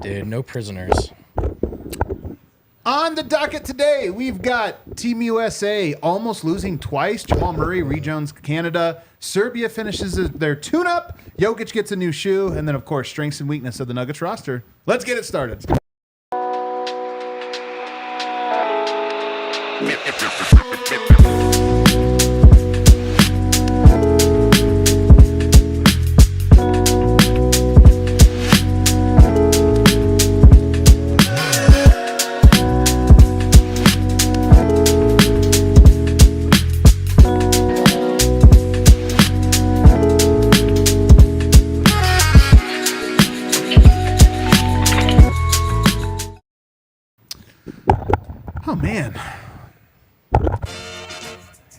dude. No prisoners. On the docket today, we've got Team USA almost losing twice. Jamal Murray rejoins Canada. Serbia finishes their tune-up. Jokic gets a new shoe. And then, of course, strengths and weakness of the Nuggets roster. Let's get it started. Oh, man.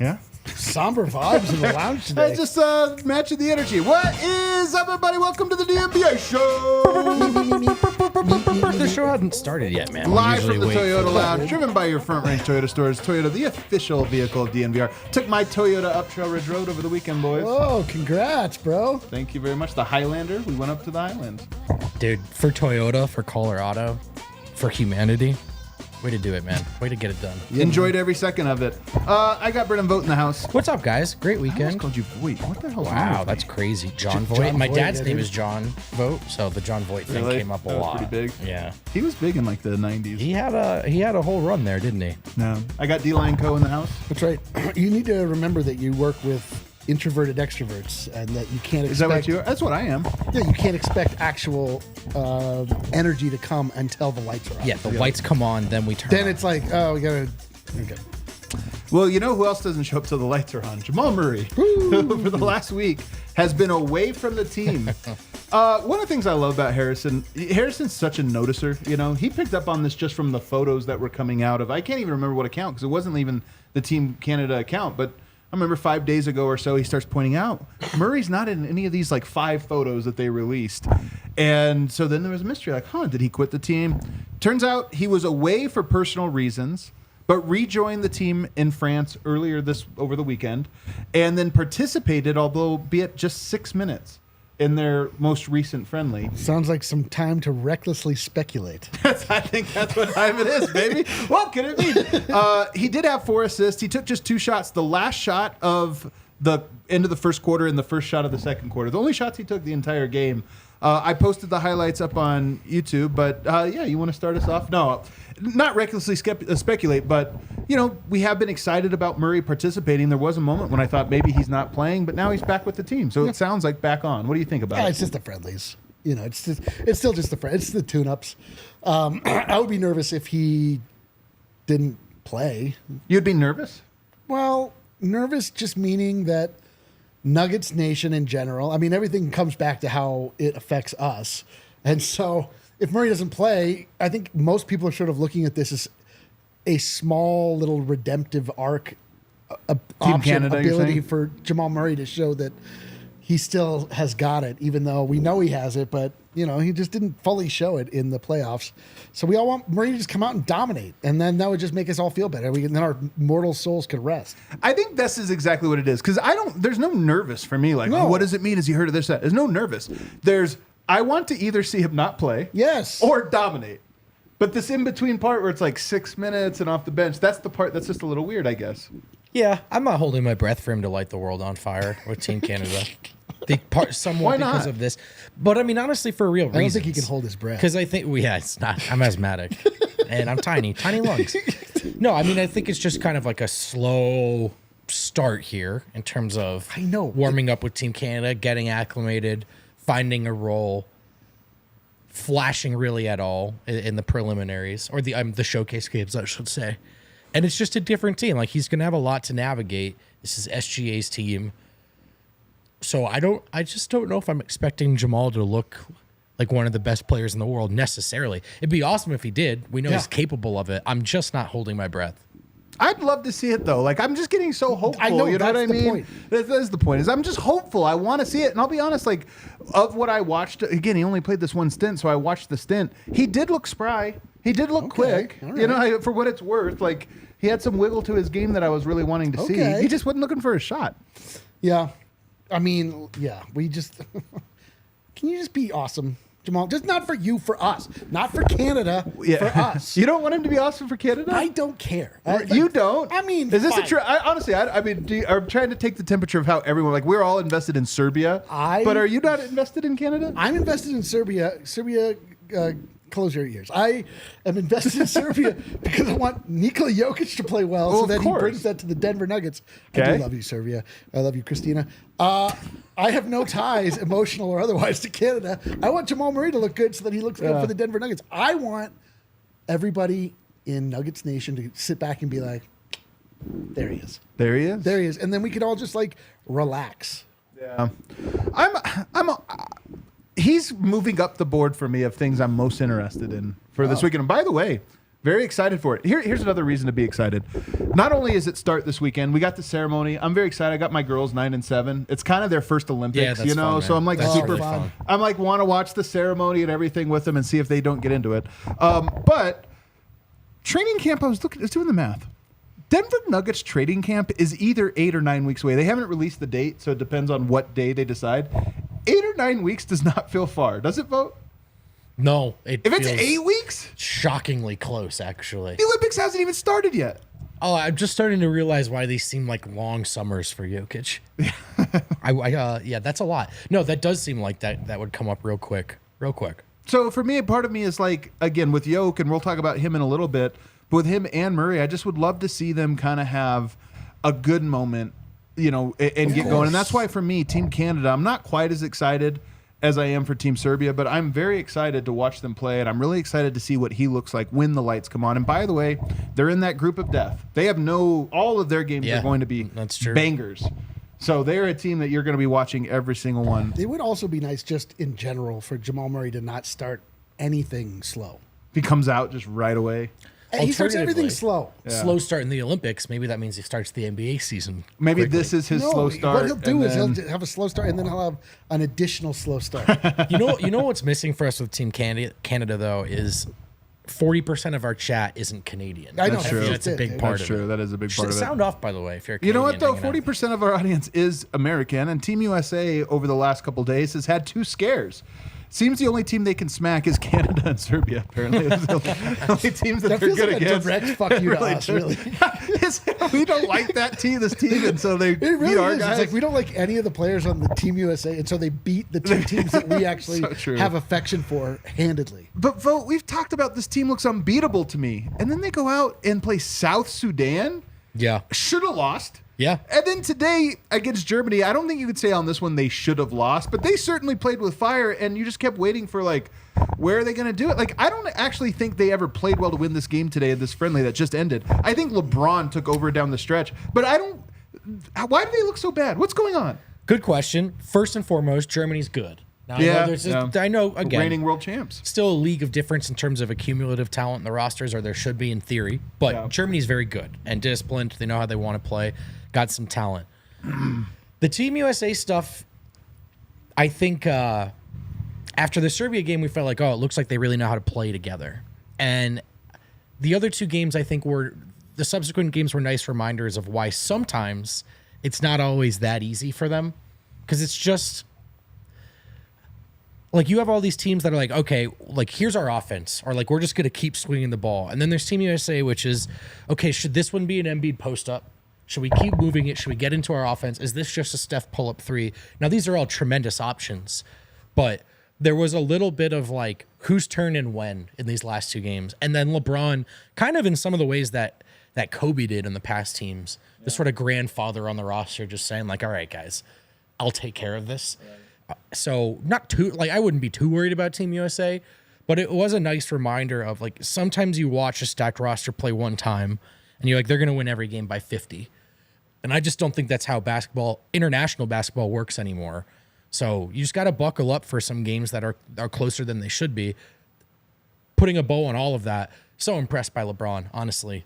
Yeah? Somber vibes in the lounge today. Just matching the energy. What is up, everybody? Welcome to the DNVR show. The show hasn't started yet, man. Live from the Toyota Lounge, driven by your Front Range Toyota stores. Toyota, the official vehicle of DNVR. Took my Toyota up Trail Ridge Road over the weekend, boys. Oh, congrats, bro. Thank you very much. The Highlander. We went up to the Highlands. Dude, for Toyota, for Colorado, for humanity, way to do it, man. Way to get it done. Enjoyed every second of it. I got Brennan Vogt in the house. What's up, guys? Great I weekend. almost called you Voigt. What the hell? Wow, that's crazy. John Voight. John My Voight, dad's yeah, name dude. is John Vogt, so the John Voight thing Really? came up a That was lot. pretty big. Yeah. He was big in like the 90s. He had a whole run there, didn't he? No. I got D-Line Co. in the house. That's right. You need to remember that you work with introverted extroverts and that you can't expect... Is that what you are? That's what I am. Yeah, you can't expect actual energy to come until the lights are on. Yeah, the lights come on, then we turn Then on. it's like, oh, we gotta... Okay. Well, you know who else doesn't show up till the lights are on? Jamal Murray, who for the last week has been away from the team. One of the things I love about Harrison's such a noticer. You know, he picked up on this just from the photos that were coming out of, I can't even remember what account, because it wasn't even the Team Canada account, but I remember 5 days ago or so, he starts pointing out, Murray's not in any of these like 5 photos that they released. And so then there was a mystery, like, did he quit the team? Turns out he was away for personal reasons, but rejoined the team in France over the weekend, and then participated, albeit just 6 minutes, in their most recent friendly. Sounds like some time to recklessly speculate. I think that's what time it is, baby. What can it mean? He did have 4 assists. He took just 2 shots. The last shot of the end of the first quarter and the first shot of the second quarter. The only shots he took the entire game. I posted the highlights up on YouTube, but yeah, you want to start us off? No, not recklessly speculate, but you know, we have been excited about Murray participating. There was a moment when I thought maybe he's not playing, but now he's back with the team, so it sounds like back on. What do you think about Yeah, it? it's just the friendlies. You know, it's still just it's the tune-ups. I would be nervous if he didn't play. You'd be nervous? Well, nervous just meaning that Nuggets Nation in general, I mean, everything comes back to how it affects us. And so if Murray doesn't play, I think most people are sort of looking at this as a small little redemptive arc, ability for Jamal Murray to show that he still has got it, even though we know he has it, but you know, he just didn't fully show it in the playoffs. So we all want Murray to just come out and dominate, and then that would just make us all feel better. Then our mortal souls could rest. I think this is exactly what it is, because there's no nervous for me. Like, No. what does it mean? Has he heard of this? That? There's no nervous. I want to either see him not play, Yes. or dominate. But this in-between part where it's like 6 minutes and off the bench, that's the part that's just a little weird, I guess. Yeah, I'm not holding my breath for him to light the world on fire with Team Canada. Somewhat Why because not? of this. But I mean, honestly, for real reasons. I don't think he can hold his breath. Because I think, it's not. I'm asthmatic. And I'm tiny lungs. No, I mean, I think it's just kind of like a slow start here in terms of warming up with Team Canada, getting acclimated, finding a role, flashing really at all in the preliminaries, or the showcase games, I should say. And it's just a different team. Like, he's going to have a lot to navigate. This is SGA's team. So I just don't know if I'm expecting Jamal to look like one of the best players in the world necessarily. It'd be awesome if he did. We know he's capable of it. I'm just not holding my breath. I'd love to see it though. Like, I'm just getting so hopeful. I know, you know what I that's the mean? point. That's the point. Is I'm just hopeful. I want to see it, and I'll be honest. Like, of what I watched, again, he only played this one stint, so I watched the stint. He did look spry. He did look quick. All right. You know, for what it's worth. Like, he had some wiggle to his game that I was really wanting to see. He just wasn't looking for a shot. Yeah. I mean, yeah, we just... Can you just be awesome? Jamal. Just not for you, for us. Not for Canada, for us. You don't want him to be awesome for Canada? I don't care. You don't? I mean, is this fine. a true? Honestly, I mean, I'm trying to take the temperature of how everyone, like, we're all invested in Serbia. But are you not invested in Canada? I'm invested in Serbia. Serbia, close your ears. I am invested in Serbia because I want Nikola Jokic to play well so that he brings that to the Denver Nuggets. Okay. I do love you, Serbia. I love you, Christina. I have no ties, emotional or otherwise, to Canada. I want Jamal Murray to look good so that he looks good for the Denver Nuggets. I want everybody in Nuggets Nation to sit back and be like, there he is. There he is. There he is. And then we could all just like relax. Yeah. He's moving up the board for me of things I'm most interested in for this weekend. And by the way, very excited for it. Here's another reason to be excited. Not only is it start this weekend, we got the ceremony. I'm very excited. I got my girls 9 and 7. It's kind of their first Olympics, that's fun, so I'm like that's super really fun. I'm like want to watch the ceremony and everything with them and see if they don't get into it. But training camp, I was doing the math. Denver Nuggets trading camp is either 8 or 9 weeks away. They haven't released the date, so it depends on what day they decide. 8 or 9 weeks does not feel far, does it, Vote? No, If it's 8 weeks, shockingly close, actually. the Olympics hasn't even started yet. Oh, I'm just starting to realize why these seem like long summers for Jokic. Yeah, that's a lot. No, that does seem like that would come up real quick. So for me, part of me is like, again, with Jokic, and we'll talk about him in a little bit, but with him and Murray, I just would love to see them kind of have a good moment, and get going. And that's why for me, Team Canada, I'm not quite as excited as I am for Team Serbia, but I'm very excited to watch them play, and I'm really excited to see what he looks like when the lights come on. And by the way, they're in that group of death. They have all of their games are going to be bangers. So they're a team that you're going to be watching every single one. It would also be nice just in general for Jamal Murray to not start anything slow. If he comes out just right away. He starts everything slow. Slow start in the Olympics. Maybe that means he starts the NBA season. Maybe quickly. This is his slow start. What he'll do is he'll have a slow start, and then he'll have an additional slow start. You know what's missing for us with Team Canada though is 40% of our chat isn't Canadian. I know. That's true. That's a big part That's of true. it. That is a big part of it. Sound off, by the way, if you're a You Canadian. know what, though? 40% of our audience is American, and Team USA over the last couple of days has had 2 scares. Seems the only team they can smack is Canada and Serbia, apparently. It's the only teams that they're good like against. A direct fuck you to us, really. We don't like this team, and so they It really beat our is. guys. It's like we don't like any of the players on the Team USA, and so they beat the 2 teams that we actually have affection for handedly. But, Vote, we've talked about this team looks unbeatable to me, and then they go out and play South Sudan. Yeah. Should have lost. Yeah. And then today against Germany, I don't think you could say on this one they should have lost, but they certainly played with fire, and you just kept waiting for, like, where are they going to do it? Like, I don't actually think they ever played well to win this game today at this friendly that just ended. I think LeBron took over down the stretch, but why do they look so bad? What's going on? Good question. First and foremost, Germany's good. Now, I know, again, reigning world champs. Still a league of difference in terms of accumulative talent in the rosters, or there should be in theory. But Germany's very good and disciplined. They know how they want to play. Got some talent. The Team USA stuff, I think after the Serbia game, we felt like, it looks like they really know how to play together. And the other 2 games, I think, the subsequent games were nice reminders of why sometimes it's not always that easy for them. Because it's just... like, you have all these teams that are like, okay, like, here's our offense, or like, we're just going to keep swinging the ball. And then there's Team USA, which is, okay, should this one be an Embiid post-up? Should we keep moving it? Should we get into our offense? Is this just a Steph pull-up 3? Now, these are all tremendous options, but there was a little bit of, like, whose turn and when in these last 2 games. And then LeBron, kind of in some of the ways that Kobe did in the past teams, the sort of grandfather on the roster just saying, like, all right, guys, I'll take care of this. So not too, like, I wouldn't be too worried about Team USA, but it was a nice reminder of, like, sometimes you watch a stacked roster play one time and you're like, they're going to win every game by 50. And I just don't think that's how international basketball works anymore. So you just got to buckle up for some games that are closer than they should be. Putting a bow on all of that. So impressed by LeBron, honestly.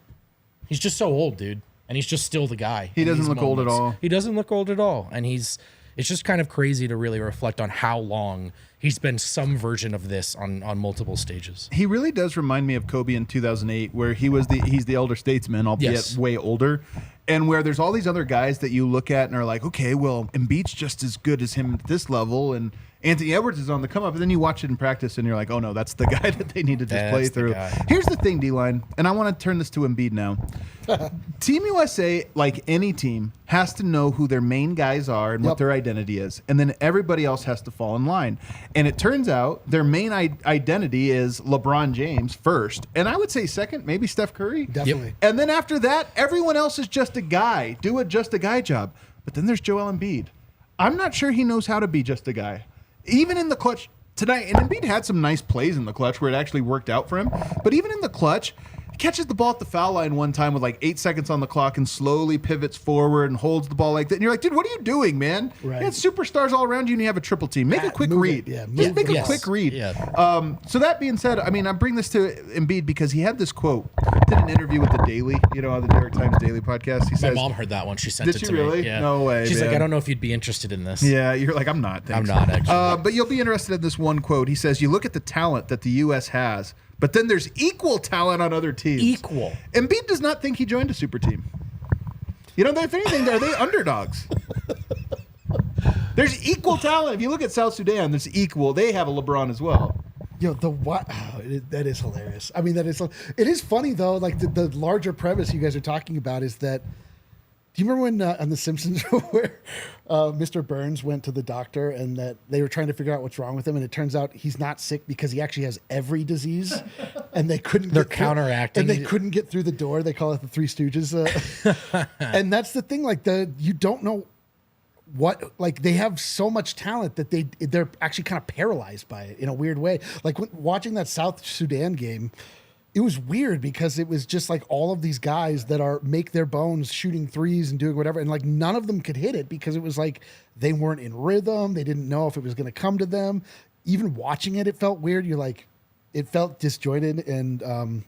He's just so old, dude. And he's just still the guy. He doesn't look old at all. He doesn't look old at all. And it's just kind of crazy to really reflect on how long he's been some version of this on multiple stages. He really does remind me of Kobe in 2008, where he's the elder statesman, albeit way older, and where there's all these other guys that you look at and are like, okay, well, Embiid's just as good as him at this level, and Anthony Edwards is on the come up, and then you watch it in practice, and you're like, oh no, that's the guy that they need to just play through. Here's the thing, D-line, and I want to turn this to Embiid now. Team USA, like any team, has to know who their main guys are and what their identity is, and then everybody else has to fall in line. And it turns out their main identity is LeBron James first, and I would say second, maybe Steph Curry. Definitely. And then after that, everyone else is just a guy. Do a just a guy job. But then there's Joel Embiid. I'm not sure he knows how to be just a guy. Even in the clutch tonight, and Embiid had some nice plays in the clutch where it actually worked out for him. But even in the clutch, he catches the ball at the foul line one time with like 8 seconds on the clock and slowly pivots forward and holds the ball like that. And you're like, dude, what are you doing, man? Right. You had superstars all around you and you have a triple team. Make a quick read. Just make a quick read. Yeah. So that being said, I mean, I bring this to Embiid because he had this quote. Did an interview with the Daily, the New York Times Daily podcast. He says, my mom heard that one. She sent it to me. Did she really? Yeah. No way. She's man. like, I don't know if you'd be interested in this. Yeah, you're like, I'm not. Thanks. I'm not, actually. But you'll be interested in this one quote. He says, you look at the talent that the U.S. has, but then there's equal talent on other teams. Equal. Embiid does not think he joined a super team. You know, if anything, are they underdogs? There's equal talent. If you look at South Sudan, there's equal. They have a LeBron as well. Yo, that is hilarious. I mean, it is funny though. Like the larger premise you guys are talking about is that. Do you remember when on The Simpsons where Mr. Burns went to the doctor and that they were trying to figure out what's wrong with him, and it turns out he's not sick because he actually has every disease, and they couldn't. They're counteracting, and they couldn't get through the door. They call it the Three Stooges, and that's the thing. Like you don't know. They have so much talent that they're actually kind of paralyzed by it in a weird way. Like watching that South Sudan game, it was weird because it was just like all of these guys that make their bones shooting threes and doing whatever, and like none of them could hit it because it was like they weren't in rhythm. They didn't know if it was going to come to them. Even watching it, it felt weird. It felt disjointed, and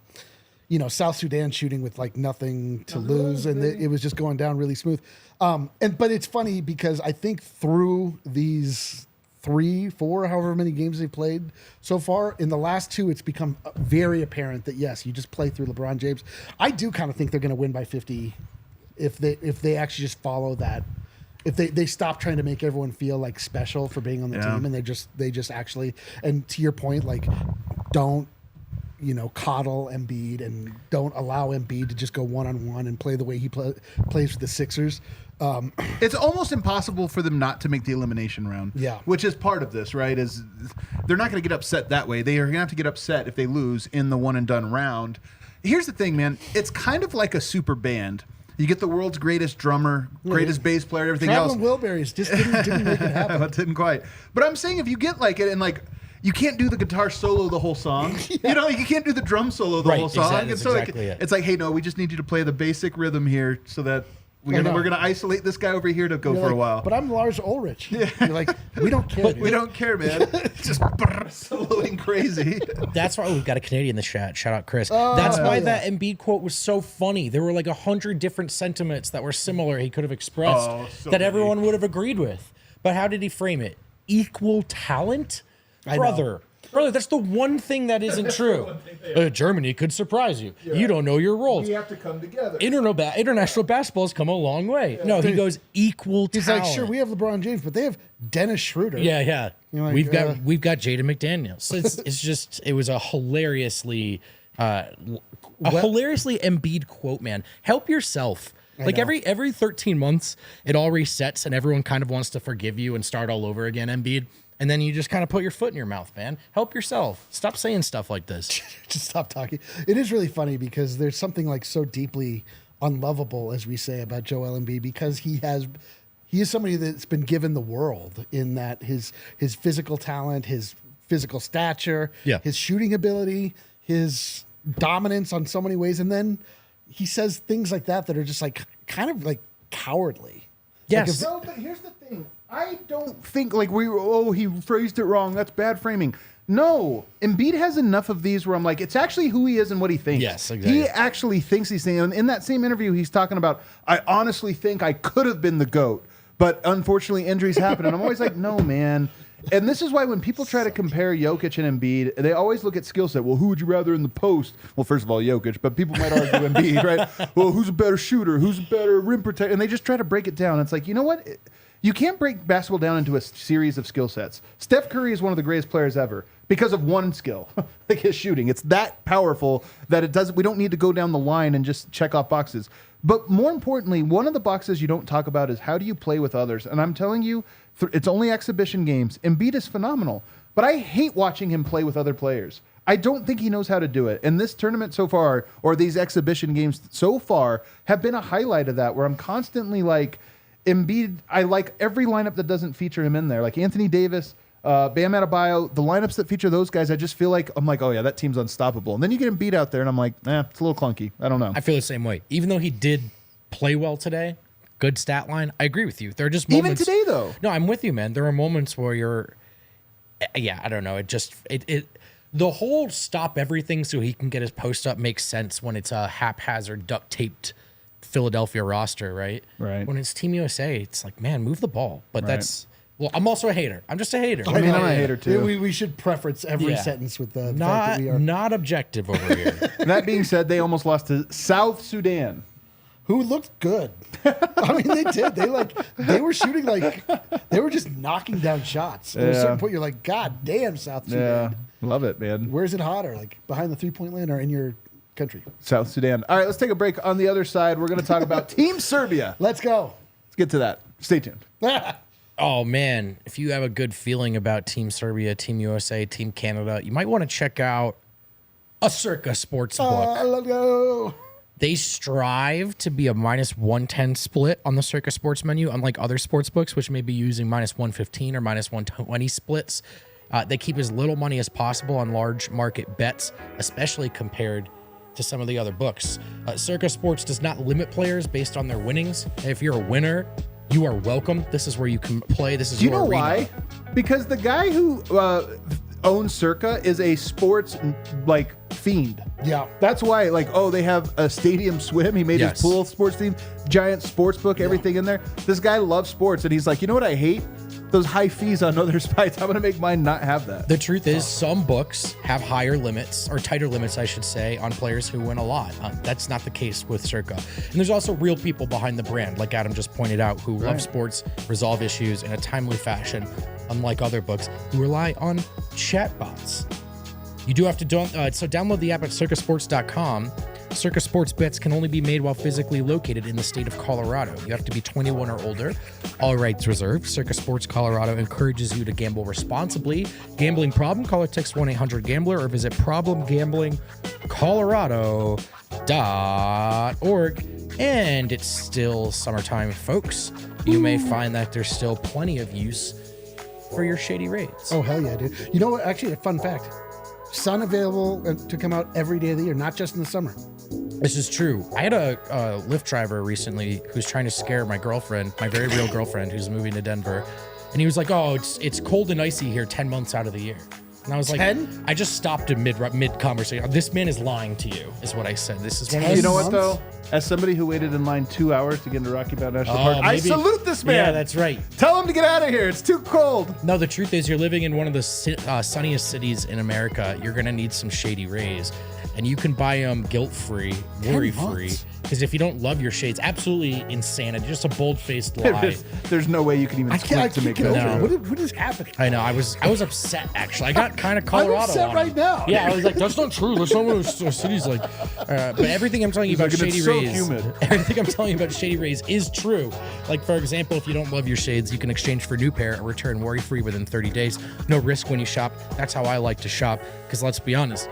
South Sudan shooting with like nothing to lose, and it was just going down really smooth. But it's funny because I think through these 3, 4, however many games they've played so far, in the last 2, it's become very apparent that yes, you just play through LeBron James. I do kind of think they're going to win by 50 if they actually just follow that. If they stop trying to make everyone feel like special for being on the team, and they just actually, and to your point, like don't coddle Embiid and don't allow Embiid to just go one-on-one and play the way he plays with the Sixers. It's almost impossible for them not to make the elimination round. Yeah. Which is part of this, right? Is they're not going to get upset that way. They are going to have to get upset if they lose in the one-and-done round. Here's the thing, man. It's kind of like a super band. You get the world's greatest drummer, greatest bass player, everything else. Wilburys just didn't make it happen. It didn't quite. But I'm saying if you get like it and like you can't do the guitar solo the whole song. Yeah. You can't do the drum solo the whole song. Exactly, and so exactly it's like, hey, no, we just need you to play the basic rhythm here so that we're gonna isolate this guy over here to go for a while. But I'm Lars Ulrich. Yeah. You're like, we don't care. We don't care, man. Just soloing crazy. That's why we've got a Canadian in the chat. Shout out Chris. That's why that Embiid quote was so funny. There were like 100 different sentiments that were similar he could have expressed that everyone would have agreed with. But how did he frame it? Equal talent? Brother, that's the one thing that isn't true. Germany could surprise you. Yeah. You don't know your roles. We have to come together. International basketball has come a long way. Yeah. No, he goes equal talent. He's like, sure, we have LeBron James, but they have Dennis Schroeder. Yeah. Like, we've got Jaden McDaniels. So it was a hilariously Embiid quote, man. Help yourself. Like every 13 months, it all resets and everyone kind of wants to forgive you and start all over again, Embiid. And then you just kind of put your foot in your mouth, man. Help yourself. Stop saying stuff like this. Just stop talking. It is really funny because there's something like so deeply unlovable, as we say, about Joel Embiid, because he is somebody that's been given the world in that his physical talent, his physical stature, his shooting ability, his dominance on so many ways. And then he says things like that are just like kind of like cowardly. Yes. But here's the thing. I don't think like he phrased it wrong. That's bad framing. No, Embiid has enough of these where I'm like, it's actually who he is and what he thinks. Yes, exactly. He actually thinks these things. And in that same interview, he's talking about, I honestly think I could have been the GOAT, but unfortunately injuries happen. And I'm always like, no, man. And this is why when people try to compare Jokic and Embiid, they always look at skill set. Well, who would you rather in the post? Well, first of all, Jokic, but people might argue Embiid, right? Well, who's a better shooter? Who's a better rim protector? And they just try to break it down. It's like, you know what? You can't break basketball down into a series of skill sets. Steph Curry is one of the greatest players ever because of one skill, like his shooting. It's that powerful that we don't need to go down the line and just check off boxes. But more importantly, one of the boxes you don't talk about is how do you play with others? And I'm telling you, it's only exhibition games. Embiid is phenomenal, but I hate watching him play with other players. I don't think he knows how to do it. And this tournament so far, or these exhibition games so far, have been a highlight of that, where I'm constantly like, Embiid, I like every lineup that doesn't feature him in there. Like Anthony Davis, Bam Adebayo, the lineups that feature those guys, I just feel like, I'm like, oh yeah, that team's unstoppable. And then you get Embiid out there, and I'm like, it's a little clunky. I don't know. I feel the same way. Even though he did play well today, good stat line, I agree with you. There are just moments. Even today, though. No, I'm with you, man. There are moments where you're, I don't know. The whole stop everything so he can get his post up makes sense when it's a haphazard, duct taped Philadelphia roster, right? Right. When it's Team USA, it's like, man, move the ball. But well, I'm also a hater. I'm just a hater. I mean, I'm a hater too. We should preference every sentence with the fact that we are not objective over here. That being said, they almost lost to South Sudan. Who looked good. I mean, they did. They were shooting they were just knocking down shots. At a certain point, you're like, God damn, South Sudan. Yeah, love it, man. Where's it hotter? Like behind the 3-point line or in your country? South Sudan. All right, let's take a break. On the other side, we're going to talk about Team Serbia. Let's go. Let's get to that. Stay tuned. Oh, man. If you have a good feeling about Team Serbia, Team USA, Team Canada, you might want to check out a Circa sports book. Let's go. They strive to be a -110 split on the Circa sports menu, unlike other sports books, which may be using -115 or -120 splits. They keep as little money as possible on large market bets, especially compared to some of the other books. Circa Sports does not limit players based on their winnings. If you're a winner, you are welcome. This is where you can play. This is Do you your know arena. why? Because the guy who owns Circa is a sports fiend. Yeah. That's why, they have a stadium swim. He made his pool sports team, giant sports book, everything in there. This guy loves sports, and he's like, you know what I hate? Those high fees on other sites. I'm going to make mine not have that. The truth is, some books have higher limits, or tighter limits, I should say, on players who win a lot. That's not the case with Circa. And there's also real people behind the brand, like Adam just pointed out, who love sports, resolve issues in a timely fashion, unlike other books who rely on chatbots. You do have to download the app at circasports.com. Circa Sports bets can only be made while physically located in the state of Colorado. You have to be 21 or older. All rights reserved. Circa Sports Colorado encourages you to gamble responsibly. Gambling problem? Call or text 1-800-GAMBLER or visit problemgamblingcolorado.org. And it's still summertime, folks. You may find that there's still plenty of use for your Shady Rays. Oh, hell yeah, dude. You know what? Actually, a fun fact. Sun available to come out every day of the year, not just in the summer. This is true. I had a Lyft driver recently who's trying to scare my girlfriend, my very real girlfriend, who's moving to Denver. And he was like, oh, it's cold and icy here 10 months out of the year. And I was like, 10? I just stopped in mid conversation. This man is lying to you, is what I said. This is one of those. You know what, though? As somebody who waited in line 2 hours to get into Rocky Mountain National Park, I salute this man. Yeah, that's right. Tell him to get out of here. It's too cold. No, the truth is, you're living in one of the sunniest cities in America. You're going to need some Shady Rays. And you can buy them guilt-free, worry-free. Because if you don't love your shades, absolutely insanity. Just a bold-faced lie. There's no way you can even squint to make get over that. it. What is happening? I know. I was upset, actually. I got kind of Colorado I'm upset on right him. now. Yeah, I was like, that's not true. That's not what a city's like. But everything I'm telling you about Shady it's so Rays, humid. everything I'm telling you about Shady Rays is true. Like, for example, if you don't love your shades, you can exchange for a new pair and return worry-free within 30 days. No risk when you shop. That's how I like to shop. Because let's be honest,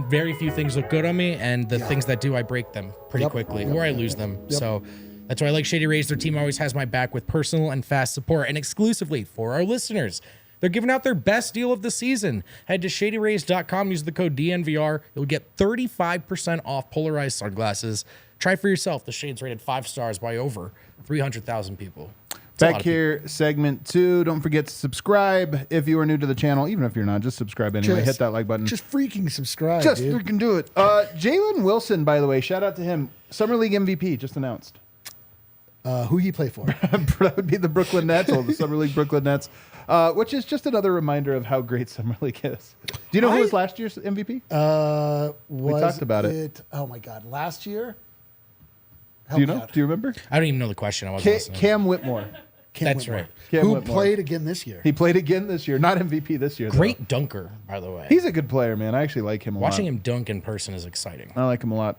very few things look good on me, and the things that do, I break them pretty quickly, or I lose them. So that's why I like Shady Rays. Their team always has my back with personal and fast support, and exclusively for our listeners, they're giving out their best deal of the season. Head to shadyrays.com, use the code DNVR. You'll get 35% off polarized sunglasses. Try for yourself. The shade's rated 5 stars by over 300,000 people. Back here, segment 2. Don't forget to subscribe if you are new to the channel. Even if you're not, just subscribe anyway. Hit that like button. Just freaking subscribe, Just dude. freaking do it. Jalen Wilson, by the way, shout out to him. Summer League MVP just announced. Who he play for? That would be the Brooklyn Nets, or the Summer League Brooklyn Nets, which is just another reminder of how great Summer League is. Do you know who was last year's MVP? We talked about it. Oh my God, last year. Do you know? Do you remember? I don't even know the question. I wasn't listening. Cam Whitmore. Cam That's Whitmore, right. Cam who Whitmore. played again this year. He played again this year. Not MVP this year, though. Great dunker, by the way. He's a good player, man. I actually like him a lot. Watching him dunk in person is exciting. I like him a lot.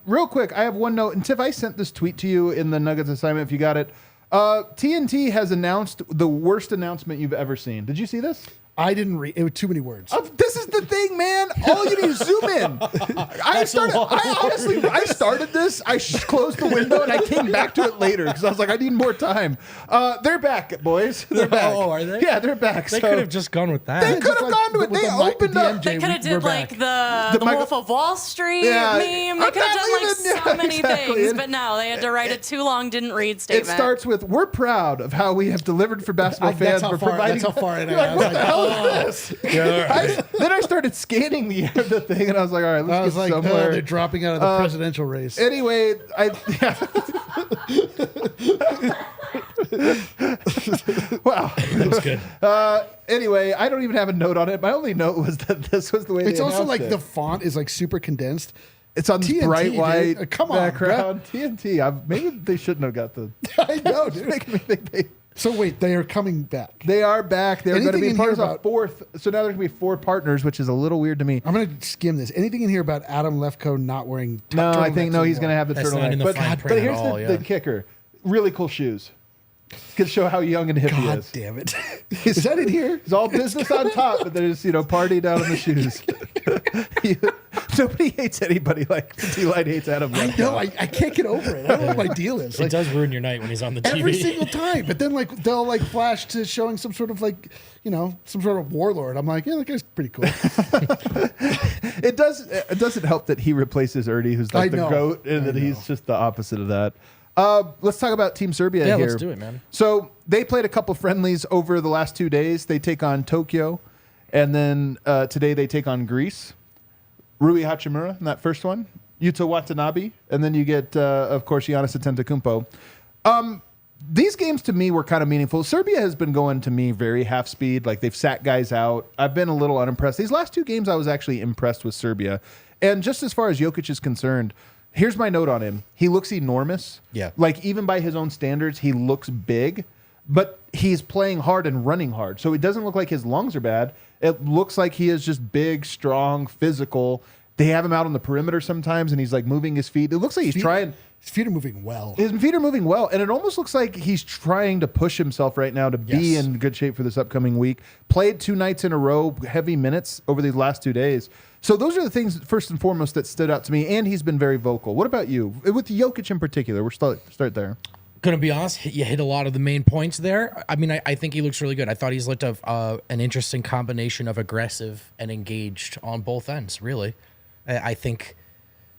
Real quick, I have one note. And Tiff, I sent this tweet to you in the Nuggets assignment if you got it. TNT has announced the worst announcement you've ever seen. Did you see this? I didn't read. It was too many words. This is the thing, man. All you need is zoom in. I started this. I closed the window and I came back to it later because I was like, I need more time. They're back, boys. They're back. Oh, are they? Yeah, they're back. They could have just gone with that. They could have gone to it. with They the opened up. DMJ, They could have did like the Michael- Wolf of Wall Street Yeah, meme. I'm They could have not done like even- so yeah, many exactly. things, but no, they had to write a too long, didn't read It statement. starts with, we're proud of how we have delivered for basketball That's fans. how for far. providing. That's how far in. You're like, I was what the like, hell is this? Then I started scanning the thing, and I was like, all right, I let's was get like, somewhere. they're dropping out of the presidential race. Anyway, wow. That was good. Anyway, I don't even have a note on it. My only note was that this was the way It's they also announced like it. the font is like super condensed. It's on this TNT, bright dude. white Come on, background. TNT. Maybe they shouldn't have got the. I know, dude. Making me think they. So wait, they are coming back. They are back. They're going to Anything be in part here of a about- fourth. So now there's going to be 4 partners, which is a little weird to me. I'm gonna skim this. Anything in here about Adam Lefkoe not wearing? No, I think turtlenecks he's going to have the That's not turtleneck. in the But, fine but print at here's all, the yeah. kicker: really cool shoes. Could show how young and hip he God is. damn it! Is that in here? It's all business on top, but there's party down in the shoes. Nobody hates anybody like D-Light hates Adam. I know. I can't get over it. I don't know what my deal is. It Like, does ruin your night when he's on the TV. every single time. But then like they'll like flash to showing some sort of like, some sort of warlord. I'm like, yeah, that guy's pretty cool. It doesn't help that he replaces Ernie, who's like I the know. GOAT, and I that he's know. just the opposite of that. Let's talk about Team Serbia Yeah, here. let's do it, man. So they played a couple friendlies over the last 2 days. They take on Tokyo, and then today they take on Greece. Rui Hachimura in that first one, Yuta Watanabe, and then you get, of course, Giannis Antetokounmpo. These games to me were kind of meaningful. Serbia has been going to me very half speed. Like they've sat guys out. I've been a little unimpressed. These last 2 games, I was actually impressed with Serbia. And just as far as Jokic is concerned, here's my note on him. He looks enormous. Yeah. Like even by his own standards, he looks big, but he's playing hard and running hard. So it doesn't look like his lungs are bad. It looks like he is just big, strong, physical. They have him out on the perimeter sometimes, and he's like moving his feet. It looks like he's trying. His feet are moving well. His feet are moving well, and it almost looks like he's trying to push himself right now to be Yes. in good shape for this upcoming week. Played 2 nights in a row, heavy minutes over these last 2 days. So those are the things, first and foremost, that stood out to me, and he's been very vocal. What about you? With Jokic in particular, we'll start there. Gonna be honest, you hit a lot of the main points there. I mean, I think he looks really good. I thought he's looked an interesting combination of aggressive and engaged on both ends. Really, I think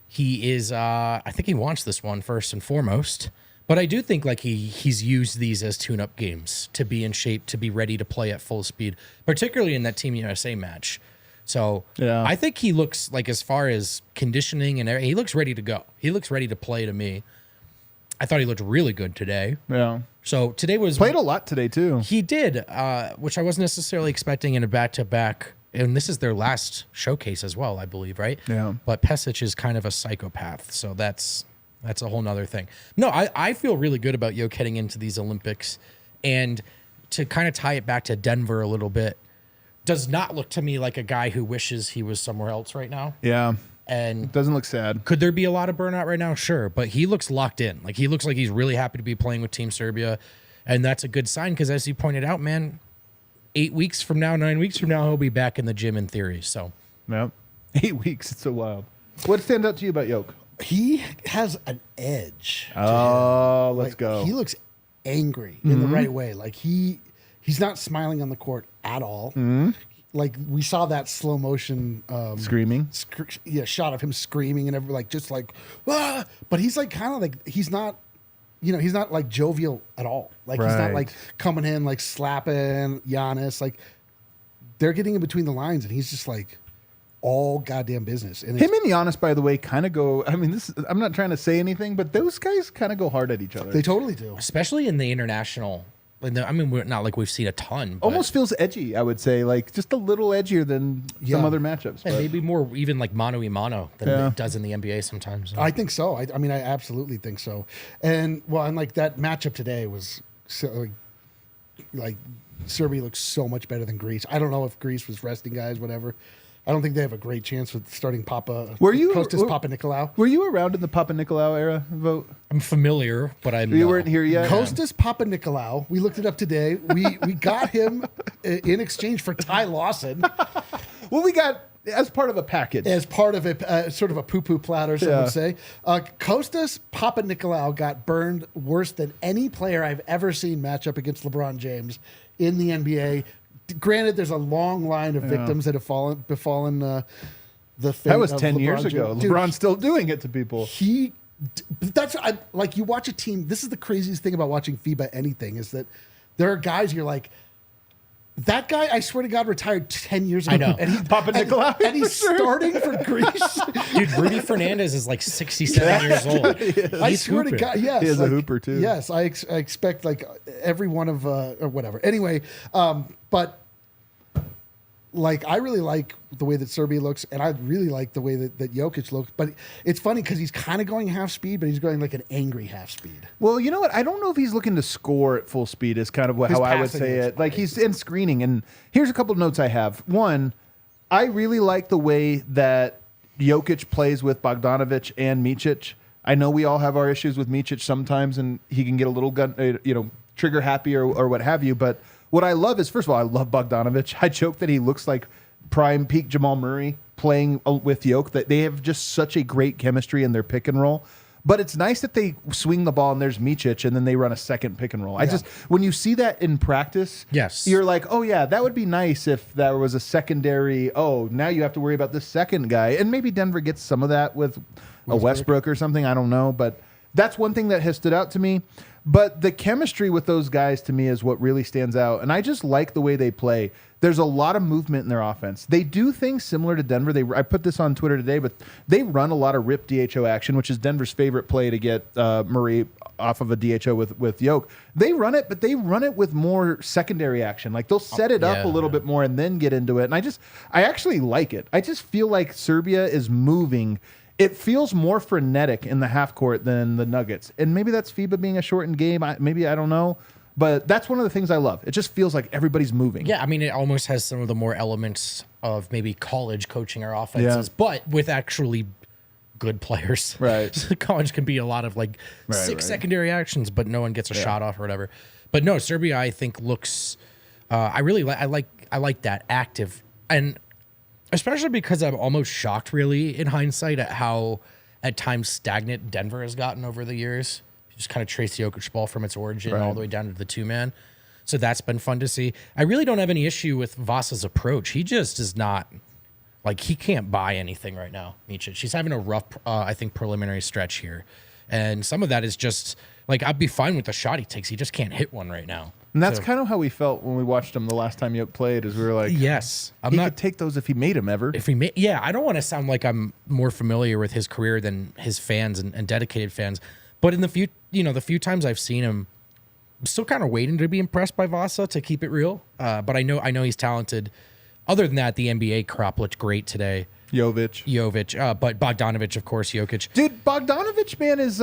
he is. I think he wants this one first and foremost. But I do think like he's used these as tune-up games to be in shape, to be ready to play at full speed, particularly in that Team USA match. So Yeah. I think he looks like, as far as conditioning and everything, he looks ready to go. He looks ready to play to me. I thought he looked really good today. Yeah. So today was Played a lot today, too. He did, which I wasn't necessarily expecting in a back-to-back. And this is their last showcase as well, I believe, right? Yeah. But Pesic is kind of a psychopath, so that's a whole nother thing. No, I feel really good about Jokic heading into these Olympics. And to kind of tie it back to Denver a little bit, does not look to me like a guy who wishes he was somewhere else right now. Yeah. And Doesn't look sad. could there be a lot of burnout right now? Sure. But he looks locked in. Like, he looks like he's really happy to be playing with Team Serbia. And that's a good sign because, as you pointed out, man, 8 weeks from now, 9 weeks from now, he'll be back in the gym in theory. So, Yep. 8 weeks. It's so wild. What stands out to you about Jokic? He has an edge. Oh, let's Like, go. He looks angry in the right way. Like he's not smiling on the court at all. Like we saw that slow motion Screaming. shot of him screaming and like just like ah! But he's like kind of like he's not he's not like jovial at all. Like he's not Right. like coming in like slapping Giannis. Like they're getting in between the lines and he's just like all goddamn business. And Him and Giannis, by the way, kind of go. I mean, I'm not trying to say anything, but those guys kind of go hard at each other. they totally do. especially in the international, I mean, we're not like we've seen a ton. But Almost feels edgy, I would say, like just a little edgier than Yeah. some other matchups. and but- maybe more even like mano a mano than Yeah. it does in the NBA sometimes. I think so. I mean, I absolutely think so. And well, and like that matchup today was so, like, like Serbia looks so much better than Greece. I don't know if Greece was resting guys, whatever. I don't think they have a great chance with starting Kostas Papanikolaou. Were you around in the Papanikolaou era vote? I'm familiar, but You weren't here yet. Kostas Papanikolaou. We looked it up today. We got him in exchange for Ty Lawson. Well, we got as part of a package. As part of a sort of a poo-poo platter, some would say. Kostas Papanikolaou got burned worse than any player I've ever seen match up against LeBron James in the NBA. Granted, there's a long line of victims that have befallen the fate That was of 10 LeBron years James. ago. Dude, LeBron's still doing it to people. Like you watch a team. This is the craziest thing about watching FIBA anything is that there are guys you're like, that guy, I swear to God, retired 10 years ago. I know. And Papanikolaou, and he's starting for Greece. Dude, Rudy Fernandez is like 67 years old. I swear to God, yes. He is a hooper, too. Yes, I expect like every one of, or whatever. Anyway, but like I really like the way that Serbia looks, and I really like the way that Jokic looks. But it's funny because he's kind of going half speed, but he's going like an angry half speed. Well, you know what? I don't know if he's looking to score at full speed is kind of how I would say it. Like he's in screening. And here's a couple of notes I have. One, I really like the way that Jokic plays with Bogdanovic and Micic. I know we all have our issues with Micic sometimes, and he can get a little trigger happy or what have you. But what I love is, first of all, I love Bogdanovic. I joke that he looks like prime peak Jamal Murray playing with Jokic, that they have just such a great chemistry in their pick and roll. But it's nice that they swing the ball and there's Micic and then they run a second pick and roll. When you see that in practice, yes, you're like, oh yeah, that would be nice if there was a secondary, now you have to worry about this second guy. And maybe Denver gets some of that with a Westbrook or something, I don't know. But that's one thing that has stood out to me. But the chemistry with those guys, to me, is what really stands out. And I just like the way they play. There's a lot of movement in their offense. They do things similar to Denver. I put this on Twitter today, but they run a lot of rip DHO action, which is Denver's favorite play to get Murray off of a DHO with Jokic. They run it, but they run it with more secondary action. Like they'll set it up a little bit more and then get into it. And I actually like it. I just feel like Serbia is moving. It feels more frenetic in the half court than the Nuggets. And maybe that's FIBA being a shortened game. I don't know. But that's one of the things I love. It just feels like everybody's moving. Yeah, I mean, it almost has some of the more elements of maybe college coaching our offenses, but with actually good players. Right. So college can be a lot of like six secondary actions, but no one gets a shot off or whatever. But no, Serbia, I think, looks. I like that active, and especially because I'm almost shocked, really, in hindsight, at how at times stagnant Denver has gotten over the years. You just kind of trace the Jokic ball from its origin all the way down to the two-man. So that's been fun to see. I really don't have any issue with Vasa's approach. He just is not, like, he can't buy anything right now, Micic. She's having a rough, I think, preliminary stretch here. And some of that is just, like, I'd be fine with the shot he takes. He just can't hit one right now. And that's kind of how we felt when we watched him the last time Jokic played, is we were like, yes, he could take those if he made them ever. I don't want to sound like I'm more familiar with his career than his fans and dedicated fans. But in the few times I've seen him, I'm still kind of waiting to be impressed by Vasa, to keep it real. But I know he's talented. Other than that, the NBA crop looked great today. Jovic, but Bogdanovic, of course, Jokic. Dude, Bogdanovic, man, is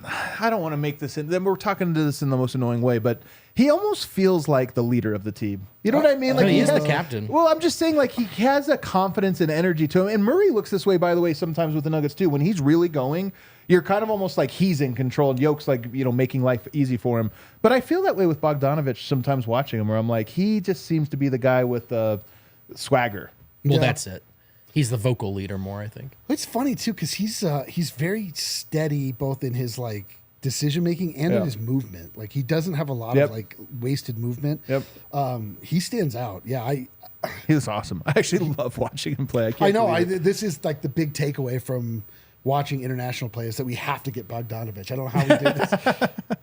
I don't want to make this in. Then we're talking to this in the most annoying way, but he almost feels like the leader of the team. You know what I mean? Like he is the captain. Well, I'm just saying, like, he has a confidence and energy to him. And Murray looks this way, by the way, sometimes with the Nuggets too. When he's really going, you're kind of almost like he's in control, and Jokic's like, making life easy for him. But I feel that way with Bogdanovic sometimes watching him, where I'm like, he just seems to be the guy with the swagger. Well, that's it. He's the vocal leader more, I think. It's funny too because he's very steady both in his like decision making and in his movement. Like he doesn't have a lot of like wasted movement. He stands out. Yeah, he's awesome. I actually love watching him play. I know. This is like the big takeaway from watching international players, that we have to get Bogdanovic. I don't know how we do this.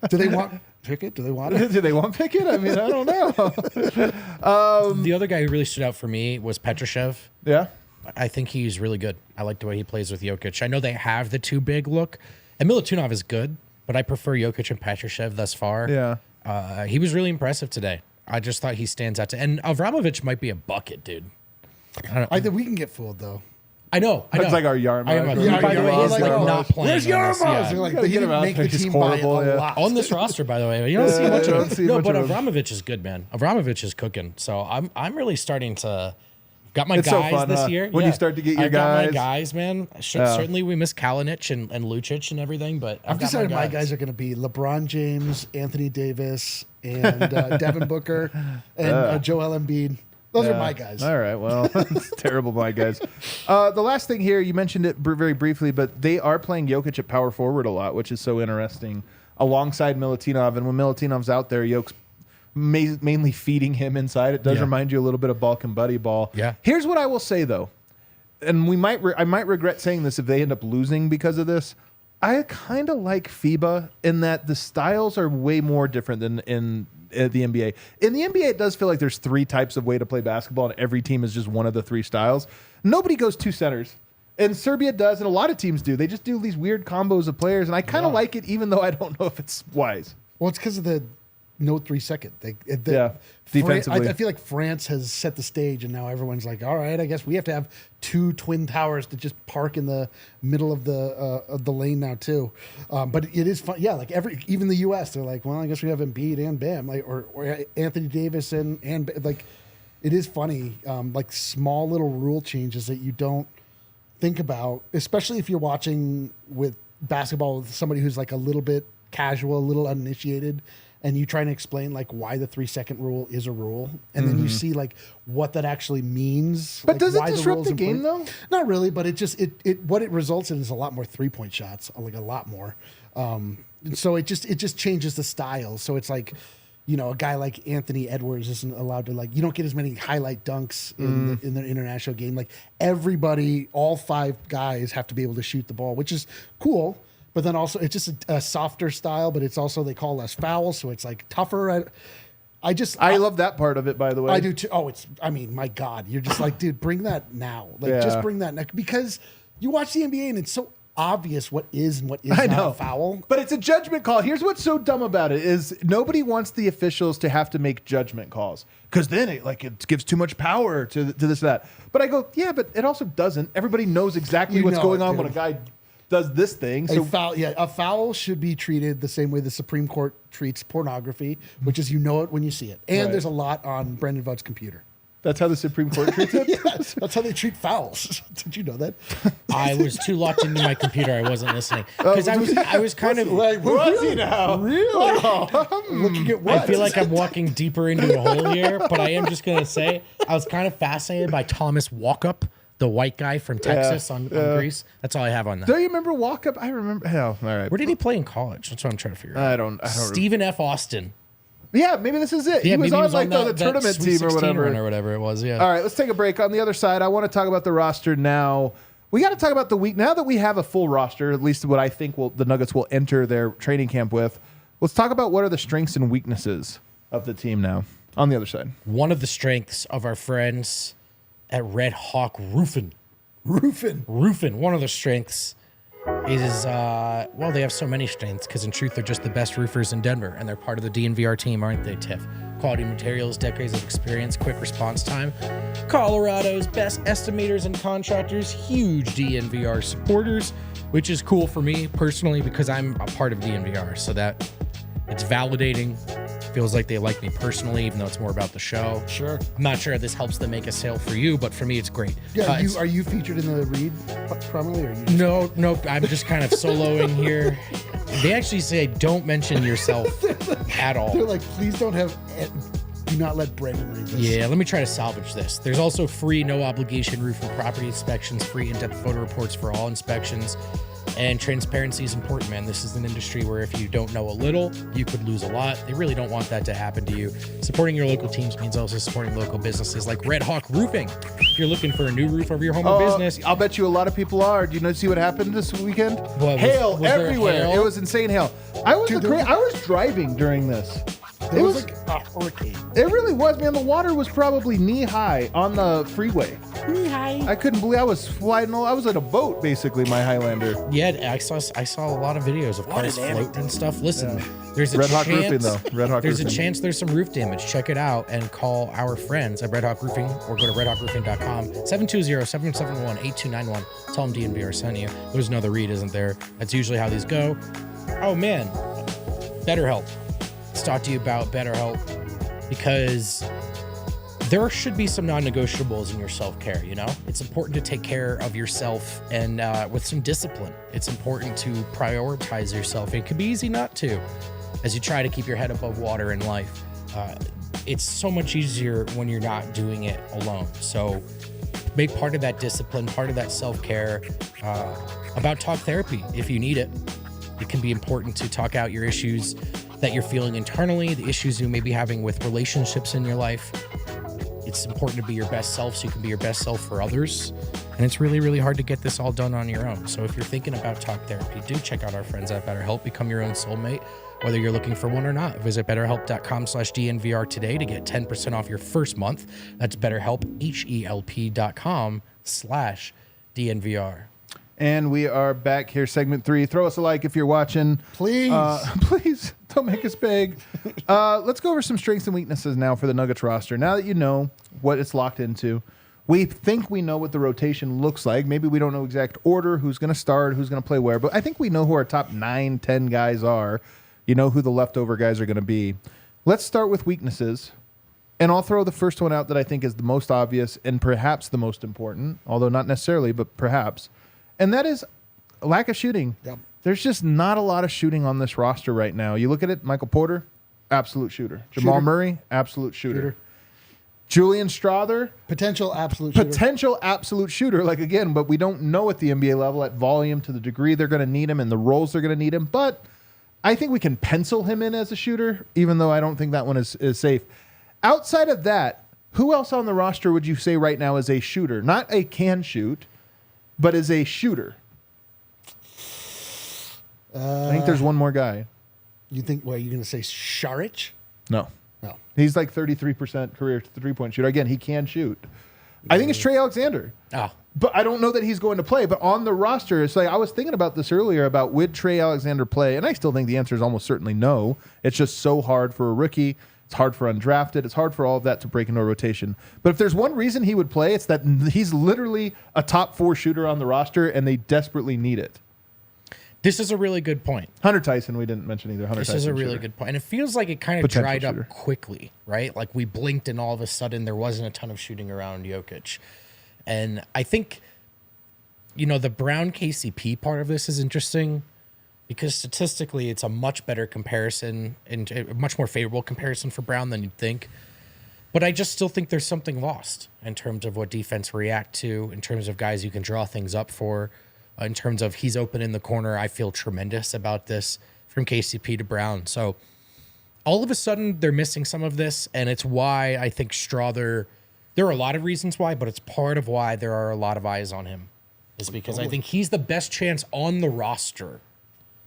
Do they want Pickett? Do they want it? Do they want Pickett? I mean, I don't know. The other guy who really stood out for me was Petrushev. Yeah. I think he's really good. I like the way he plays with Jokic. I know they have the too big look, and Milutinov is good, but I prefer Jokic and Petrushev thus far. Yeah. He was really impressive today. I just thought he stands out and Avramovic might be a bucket, dude. I think we can get fooled though. I know. It's like our Yarmouth. I am Yeah, by the way, he's like Yarmouth. not playing. Where's on this, Yarmouth? yeah. They're like, Gotta he get him didn't out make there. the He's team horrible, by a yeah. lot. On this roster, by the way, you don't see much don't of see it. No, much but of him. Abramovich is good, man. Abramovich is cooking. So I'm really starting to got my It's so guys fun, this huh? year. When you start to get your I've got my guys. guys, man. Certainly we miss Kalinic and Lucic and everything, but I've decided my guys are going to be LeBron James, Anthony Davis, and Devin Booker, and Joel Embiid. Those are my guys. All right. Well, it's terrible, my guys. The last thing here, you mentioned it very briefly, but they are playing Jokic at power forward a lot, which is so interesting, alongside Milutinov. And when Milutinov's out there, Jokic's mainly feeding him inside. It does remind you a little bit of Balkan buddy ball. Yeah. Here's what I will say, though, and I might regret saying this if they end up losing because of this. I kind of like FIBA in that the styles are way more different than in the NBA. In the NBA, it does feel like there's 3 types of way to play basketball, and every team is just one of the 3 styles. Nobody goes 2 centers. And Serbia does, and a lot of teams do. They just do these weird combos of players, and I kind of like it, even though I don't know if it's wise. Well, it's because of the no 3 second. Defensively. I feel like France has set the stage, and now everyone's like, all right, I guess we have to have 2 twin towers to just park in the middle of the lane now too. But it is fun. Yeah, like even the U.S. they're like, well, I guess we have Embiid and Bam, like or Anthony Davis and like it is funny, like small little rule changes that you don't think about, especially if you're watching with basketball with somebody who's like a little bit casual, a little uninitiated, and you try to explain like why the 3 second rule is a rule, and then you see like what that actually means. But like, does it why disrupt rule's the game, important. though? Not really, but it what it results in is a lot more 3-point shots, like a lot more. So it just changes the style. So it's like, you know, a guy like Anthony Edwards isn't allowed to, like, you don't get as many highlight dunks in the international game. Like everybody, all 5 guys have to be able to shoot the ball, which is cool. But then also it's just a softer style, but it's also, they call less fouls. So it's like tougher. I love that part of it, by the way. I do too. Oh, I mean, my God, you're just like, dude, bring that now. Like, just bring that now. Because you watch the NBA and it's so obvious what is and what is not a foul. But it's a judgment call. Here's what's so dumb about it is nobody wants the officials to have to make judgment calls because then it gives too much power to this or that. But I go, yeah, but it also doesn't. Everybody knows exactly what's going on when a guy does this thing. So A foul should be treated the same way the Supreme Court treats pornography, which is you know it when you see it. And there's a lot on Brendan Vought's computer. That's how the Supreme Court treats it? Yes, that's how they treat fouls. Did you know that? I was too locked into my computer. I wasn't listening because I was kind of like, Was he now? Really? Looking at what? I feel like I'm walking deeper into a hole here, but I am just going to say I was kind of fascinated by Thomas Walkup, the white guy from Texas on Greece. That's all I have on that. Do you remember Walkup? I remember. Hell, all right. Where did he play in college? That's what I'm trying to figure out. I don't Stephen F. Austin. Yeah, maybe this is it. Yeah, he was maybe on he was like on the that tournament Sweet team or 16 whatever. run or whatever it was. Yeah. All right, let's take a break. On the other side, I want to talk about the roster now. We got to talk about the week. Now that we have a full roster, at least what I think the Nuggets will enter their training camp with, let's talk about what are the strengths and weaknesses of the team now. On the other side. One of the strengths of our friends at Red Hawk Roofing. One of the strengths is, well, they have so many strengths because in truth, they're just the best roofers in Denver and they're part of the DNVR team, aren't they, Tiff? Quality materials, decades of experience, quick response time. Colorado's best estimators and contractors, huge DNVR supporters, which is cool for me personally because I'm a part of DNVR. So that it's validating. Feels like they like me personally, even though it's more about the show. Sure. I'm not sure this helps them make a sale for you, but for me, it's great. Yeah, are you featured in the read prominently? Or are you just No, I'm just kind of soloing here. They actually say don't mention yourself at all. They're like, please do not let Brendan read this. Yeah, let me try to salvage this. There's also free, no obligation roof and property inspections, free in-depth photo reports for all inspections. And transparency is important, man. This is an industry where if you don't know a little, you could lose a lot. They really don't want that to happen to you. Supporting your local teams means also supporting local businesses like Red Hawk Roofing. If you're looking for a new roof over your home or business. I'll bet you a lot of people are. Do you see what happened this weekend? Hail Was everywhere. hail? It was insane hail. I was driving during this. It was like a hurricane. It really was, man. The water was probably knee high on the freeway. I couldn't believe I was flying. I was in a boat, basically, my Highlander. Yeah, I saw a lot of videos of cars floating and stuff. Listen, there's a Red Hawk chance. Roofing, though. Red Hawk There's Roofing. a chance there's some roof damage. Check it out and call our friends at Red Hawk Roofing or go to redhawkroofing.com. 720-771-8291. Tell them DNVR sent you. There's another read, isn't there? That's usually how these go. Oh man, BetterHelp. Let's talk to you about BetterHelp because there should be some non-negotiables in your self-care, you know? It's important to take care of yourself and with some discipline. It's important to prioritize yourself. It can be easy not to as you try to keep your head above water in life. It's so much easier when you're not doing it alone. So make part of that discipline, part of that self-care about talk therapy if you need it. It can be important to talk out your issues that you're feeling internally, the issues you may be having with relationships in your life. It's important to be your best self so you can be your best self for others. And it's really, really hard to get this all done on your own. So if you're thinking about talk therapy, do check out our friends at BetterHelp. Become your own soulmate, whether you're looking for one or not. Visit betterhelp.com/DNVR today to get 10% off your first month. That's BetterHelp, HELP.com/DNVR. And we are back here, segment 3. Throw us a like if you're watching. Please. Please, don't make us beg. Let's go over some strengths and weaknesses now for the Nuggets roster. Now that you know what it's locked into, we think we know what the rotation looks like. Maybe we don't know exact order, who's going to start, who's going to play where, but I think we know who our top 9, 10 guys are. You know who the leftover guys are going to be. Let's start with weaknesses. And I'll throw the first one out that I think is the most obvious and perhaps the most important, although not necessarily, but perhaps. And that is lack of shooting. Yep. There's just not a lot of shooting on this roster right now. You look at it, Michael Porter, absolute shooter. Jamal Murray, absolute shooter. Julian Strawther, Potential absolute shooter. like again, but we don't know at the NBA level at volume to the degree they're going to need him and the roles they're going to need him. But I think we can pencil him in as a shooter, even though I don't think that one is safe. Outside of that, who else on the roster would you say right now is a shooter? Not a can shoot, but is a shooter. I think there's one more guy. You think, what, are you going to say Saric? No. No. He's like 33% career three-point shooter. Again, he can shoot. I think it's Trey Alexander. Oh. But I don't know that he's going to play. But on the roster, it's like I was thinking about this earlier about would Trey Alexander play? And I still think the answer is almost certainly no. It's just so hard for a rookie. It's hard for undrafted. It's hard for all of that to break into a rotation. But if there's one reason he would play, it's that he's literally a top 4 shooter on the roster, and they desperately need it. This is a really good point. Hunter Tyson, we didn't mention either. This is a really good point. And it feels like it kind of dried up quickly, right? Like we blinked and all of a sudden there wasn't a ton of shooting around Jokic. And I think, you know, the Brown KCP part of this is interesting because statistically it's a much better comparison and a much more favorable comparison for Brown than you'd think. But I just still think there's something lost in terms of what defense react to, in terms of guys you can draw things up for. In terms of he's open in the corner, I feel tremendous about this from KCP to Brown. So all of a sudden they're missing some of this, and it's why I think Strawther, there are a lot of reasons why, but it's part of why there are a lot of eyes on him, is because I think he's the best chance on the roster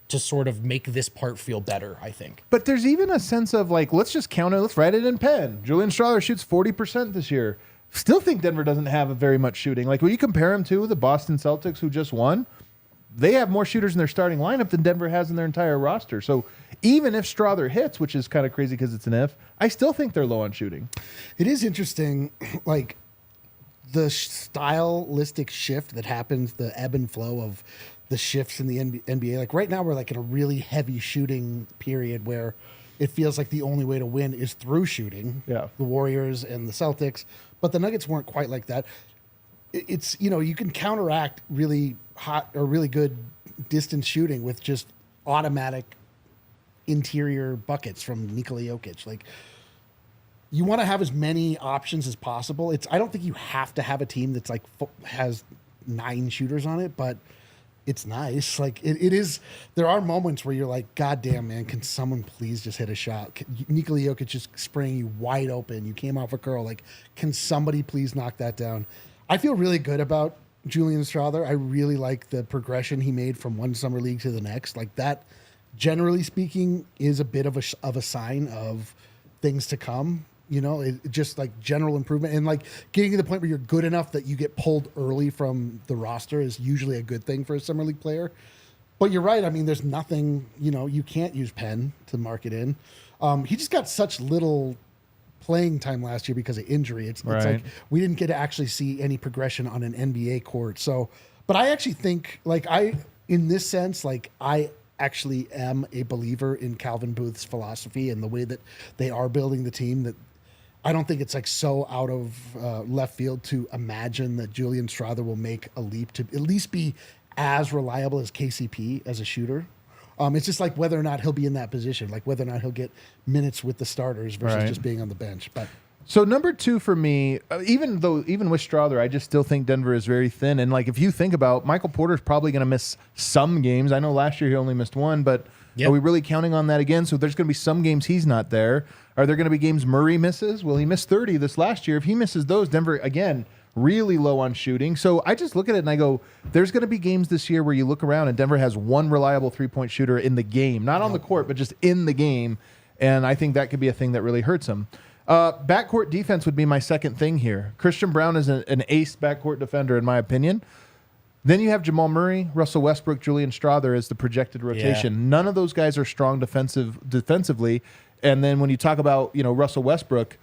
to sort of make this part feel better, I think. But there's even a sense of like, let's just count it, let's write it in pen. Julian Strawther shoots 40% this year. Still think Denver doesn't have a very much shooting. Like when you compare him to the Boston Celtics who just won, they have more shooters in their starting lineup than Denver has in their entire roster. So even if Strawther hits, which is kind of crazy because it's an if, I still think they're low on shooting. It is interesting, like the stylistic shift that happens, the ebb and flow of the shifts in the NBA. Like right now we're like in a really heavy shooting period where it feels like the only way to win is through shooting. Yeah. The Warriors and the Celtics. But the Nuggets weren't quite like that. It's, you know, you can counteract really hot or really good distance shooting with just automatic interior buckets from Nikola Jokic. Like, you want to have as many options as possible. I don't think you have to have a team that's like has 9 shooters on it, but it's nice. Like it is. There are moments where you're like, God damn, man, can someone please just hit a shot? Nikola Jokic just spraying you wide open. You came off a curl. Like, can somebody please knock that down? I feel really good about Julian Strawther. I really like the progression he made from one summer league to the next. Like that, generally speaking, is a bit of a sign of things to come. just like general improvement and like getting to the point where you're good enough that you get pulled early from the roster is usually a good thing for a summer league player. But you're right. I mean, there's nothing, you can't use Penn to mark it in. He just got such little playing time last year because of injury. It's like we didn't get to actually see any progression on an NBA court. So, but I actually think in this sense, I actually am a believer in Calvin Booth's philosophy and the way that they are building the team, that I don't think it's like so out of left field to imagine that Julian Strawther will make a leap to at least be as reliable as KCP as a shooter. It's just like whether or not he'll be in that position, like whether or not he'll get minutes with the starters versus just being on the bench. But so number 2 for me, even with Strawther, I just still think Denver is very thin. And like if you think about Michael Porter's probably going to miss some games. I know last year he only missed 1, but are we really counting on that again? So there's going to be some games he's not there. Are there going to be games Murray misses? Well, he missed 30 this last year. If he misses those, Denver again really low on shooting. So I just look at it and I go, there's going to be games this year where you look around and Denver has one reliable three-point shooter in the game, not on the court, but just in the game. And I think that could be a thing that really hurts them. Backcourt defense would be my second thing here. Christian Brown is an ace backcourt defender, in my opinion. Then you have Jamal Murray, Russell Westbrook, Julian Strawther as the projected rotation. Yeah. None of those guys are strong defensively. And then when you talk about, Russell Westbrook,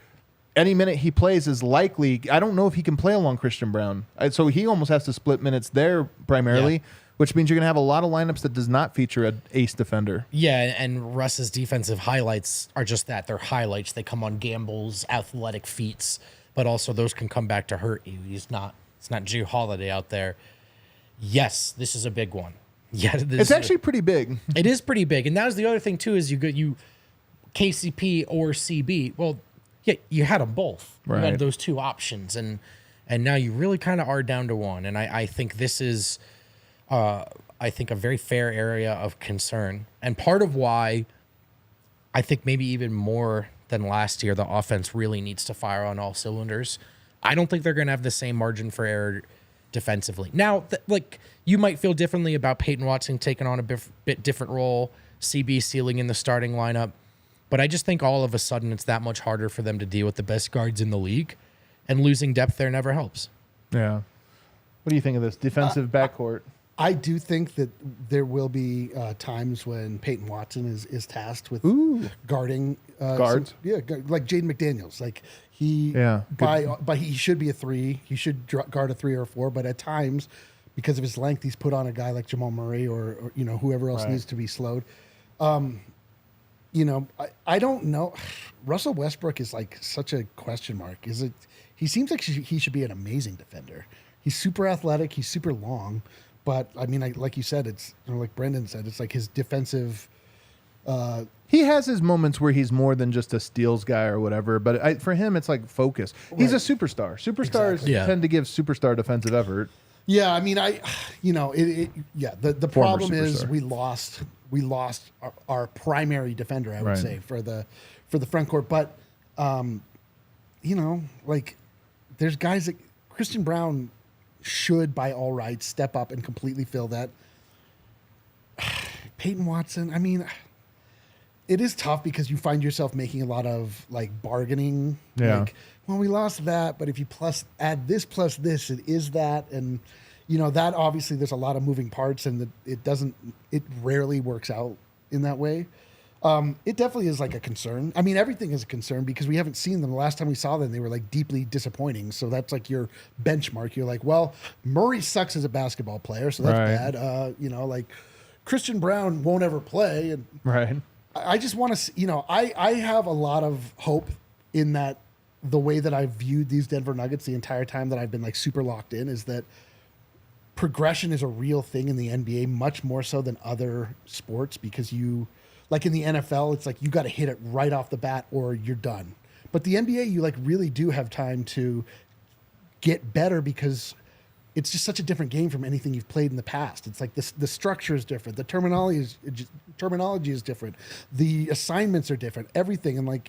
any minute he plays is likely. I don't know if he can play along Christian Brown. So he almost has to split minutes there primarily, which means you're going to have a lot of lineups that does not feature an ace defender. Yeah, and Russ's defensive highlights are just that. They're highlights. They come on gambles, athletic feats, but also those can come back to hurt you. It's not Jrue Holiday out there. Yes, this is a big one. Yeah, it's actually pretty big. It is pretty big. And that was the other thing, too, is you KCP or CB. Well, yeah, you had them both. Right. You had those two options, and now you really kind of are down to one. And I think this is, a very fair area of concern. And part of why I think maybe even more than last year, the offense really needs to fire on all cylinders. I don't think they're going to have the same margin for error defensively. Now, you might feel differently about Peyton Watson taking on a bit different role, CB sealing in the starting lineup. But I just think all of a sudden it's that much harder for them to deal with the best guards in the league, and losing depth there never helps. Yeah. What do you think of this defensive backcourt? I do think that there will be times when Peyton Watson is tasked with guarding guards. Like Jaden McDaniels. Like he should be a 3. He should guard a 3 or a 4. But at times, because of his length, he's put on a guy like Jamal Murray or whoever else needs to be slowed. I don't know. Russell Westbrook is like such a question mark. He seems like he should be an amazing defender. He's super athletic. He's super long. But, I mean, like you said, it's like Brendan said, it's like his defensive. He has his moments where he's more than just a steals guy or whatever. But for him, it's like focus. He's a superstar. Superstars tend to give superstar defensive effort. Yeah, I mean, the problem is we lost our primary defender, I would say, for the front court. But, there's guys that Christian Brown should, by all rights, step up and completely fill that. Peyton Watson, I mean, it is tough because you find yourself making a lot of bargaining. Yeah. We lost that, but if you add this plus this, it is that. And, that obviously there's a lot of moving parts, and it rarely works out in that way. It definitely is like a concern. I mean, everything is a concern because we haven't seen them. The last time we saw them, they were deeply disappointing. So that's like your benchmark. You're like, well, Murray sucks as a basketball player, so that's bad. Christian Brown won't ever play. And I just want to, I have a lot of hope in that the way that I've viewed these Denver Nuggets the entire time that I've been super locked in is that progression is a real thing in the NBA, much more so than other sports, because in the NFL, it's you got to hit it right off the bat or you're done. But the NBA, you really do have time to get better because it's just such a different game from anything you've played in the past. It's the structure is different. The terminology is different. The assignments are different. Everything. And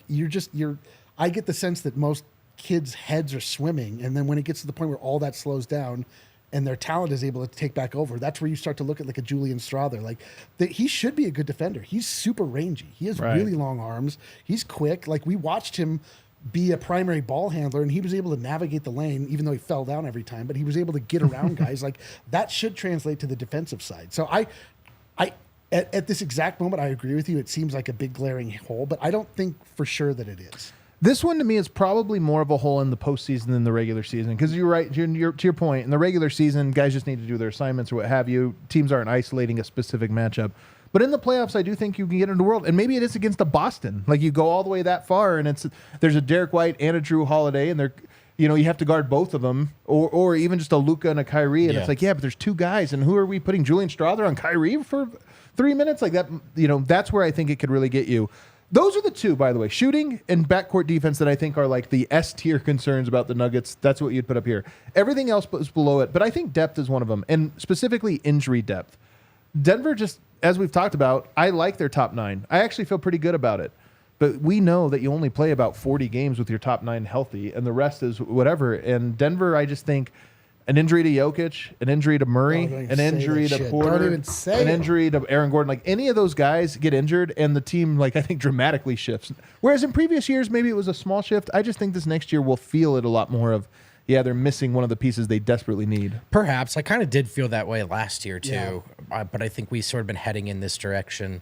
I get the sense that most kids' heads are swimming. And then when it gets to the point where all that slows down and their talent is able to take back over, that's where you start to look at a Julian Strawther. He should be a good defender. He's super rangy. He has really long arms. He's quick. We watched him be a primary ball handler, and he was able to navigate the lane, even though he fell down every time, but he was able to get around guys. Like, that should translate to the defensive side. So at this exact moment, I agree with you. It seems like a big glaring hole, but I don't think for sure that it is. This one to me is probably more of a hole in the postseason than the regular season, because you're right. To your point, in the regular season, guys just need to do their assignments or what have you. Teams aren't isolating a specific matchup. But in the playoffs, I do think you can get into the world, and maybe it is against a Boston. Like, you go all the way that far, and there's a Derek White and a Drew Holiday, and you have to guard both of them, or even just a Luka and a Kyrie, and it's like, yeah, but there's two guys, and who are we putting Julian Strawther on Kyrie for 3 minutes? Like that, that's where I think it could really get you. Those are the two, by the way, shooting and backcourt defense, that I think are like the S tier concerns about the Nuggets. That's what you'd put up here. Everything else is below it, but I think depth is one of them, and specifically injury depth. Denver just, as we've talked about, I like their top 9. I actually feel pretty good about it. But we know that you only play about 40 games with your top 9 healthy, and the rest is whatever. And Denver, I just think an injury to Jokic, an injury to Murray, an injury to Porter, an injury to Aaron Gordon, like any of those guys get injured, and the team, like, I think dramatically shifts. Whereas in previous years, maybe it was a small shift. I just think this next year we'll feel it a lot more of, yeah, they're missing one of the pieces they desperately need. Perhaps. I kind of did feel that way last year, too. Yeah. But I think we sort of been heading in this direction.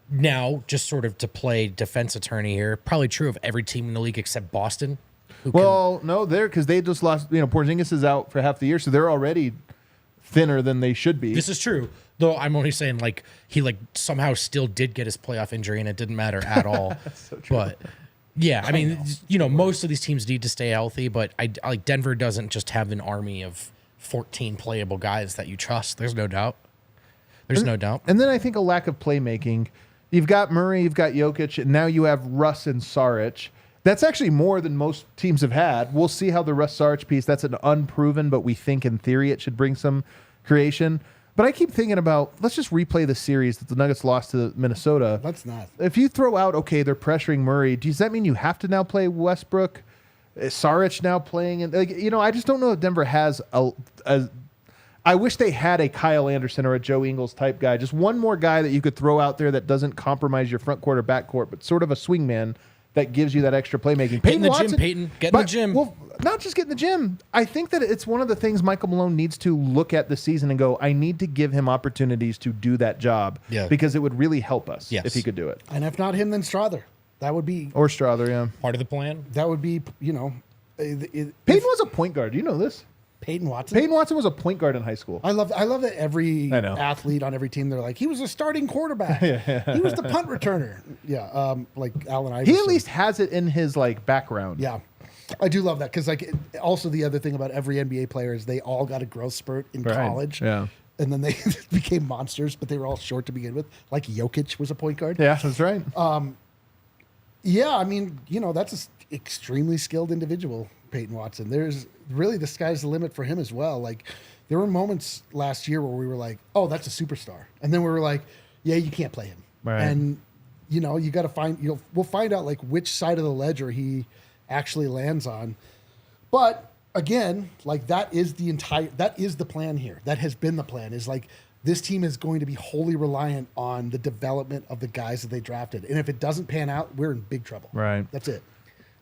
Now, just sort of to play defense attorney here, probably true of every team in the league except Boston. No, because they just lost, Porzingis is out for half the year, so they're already thinner than they should be. This is true. Though I'm only saying, like, he, like, somehow still did get his playoff injury, and it didn't matter at all. That's so true. But... yeah, I mean, most of these teams need to stay healthy, but like Denver doesn't just have an army of 14 playable guys that you trust. There's no doubt. No doubt. And then I think a lack of playmaking. You've got Murray, you've got Jokic, and now you have Russ and Saric. That's actually more than most teams have had. We'll see how the Russ Saric piece, that's an unproven, but we think in theory it should bring some creation. But I keep thinking about, let's just replay the series that the Nuggets lost to Minnesota. Let's not. If you throw out, okay, they're pressuring Murray, does that mean you have to now play Westbrook? Is Saric now playing? And I just don't know if Denver has I wish they had a Kyle Anderson or a Joe Ingles type guy. Just one more guy that you could throw out there that doesn't compromise your front court or back court, but sort of a swingman that gives you that extra playmaking. Get in the gym, Peyton. Get in the gym. Well, not just get in the gym. I think that it's one of the things Michael Malone needs to look at the season and go, I need to give him opportunities to do that job because it would really help us if he could do it. And if not him, then Strawther. That would be... Or Strawther, yeah. Part of the plan. That would be, Peyton was a point guard. Do you know this? Peyton Watson? Peyton Watson was a point guard in high school. I love that every athlete on every team, they're like, he was a starting quarterback. He was the punt returner. Yeah, like Allen Iverson. He at least has it in his background. Yeah. I do love that because also the other thing about every NBA player is they all got a growth spurt in college. Yeah. And then they became monsters, but they were all short to begin with. Like Jokic was a point guard. Yeah, that's right. Yeah, I mean, that's an extremely skilled individual, Peyton Watson. There's really, the sky's the limit for him as well. Like, there were moments last year where we were like, oh, that's a superstar. And then we were like, yeah, you can't play him. Right. And, you got to find, we'll find out which side of the ledger he actually lands on. But again, that is the plan here. That has been the plan, is this team is going to be wholly reliant on the development of the guys that they drafted. And if it doesn't pan out, we're in big trouble. Right. That's it.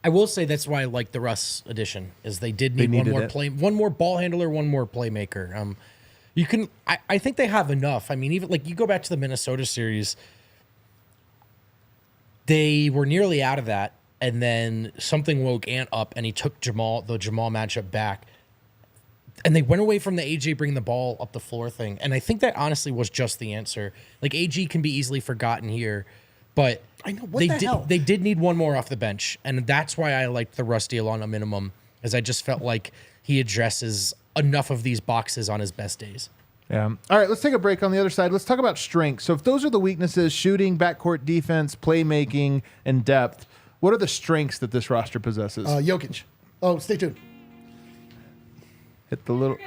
I will say that's why I like the Russ addition, is they did need one more ball handler, one more playmaker. I think they have enough. I mean, even you go back to the Minnesota series, they were nearly out of that, and then something woke Ant up, and he took the Jamal matchup back, and they went away from the AJ bringing the ball up the floor thing, and I think that honestly was just the answer. AG can be easily forgotten here, but I know hell? They did need one more off the bench, and that's why I liked the Russ deal on a minimum, as I just felt like he addresses enough of these boxes on his best days. Yeah. All right, let's take a break. On the other side, let's talk about strengths. So if those are the weaknesses, shooting, backcourt defense, playmaking, and depth, what are the strengths that this roster possesses? Jokic. Oh, stay tuned. Hit the little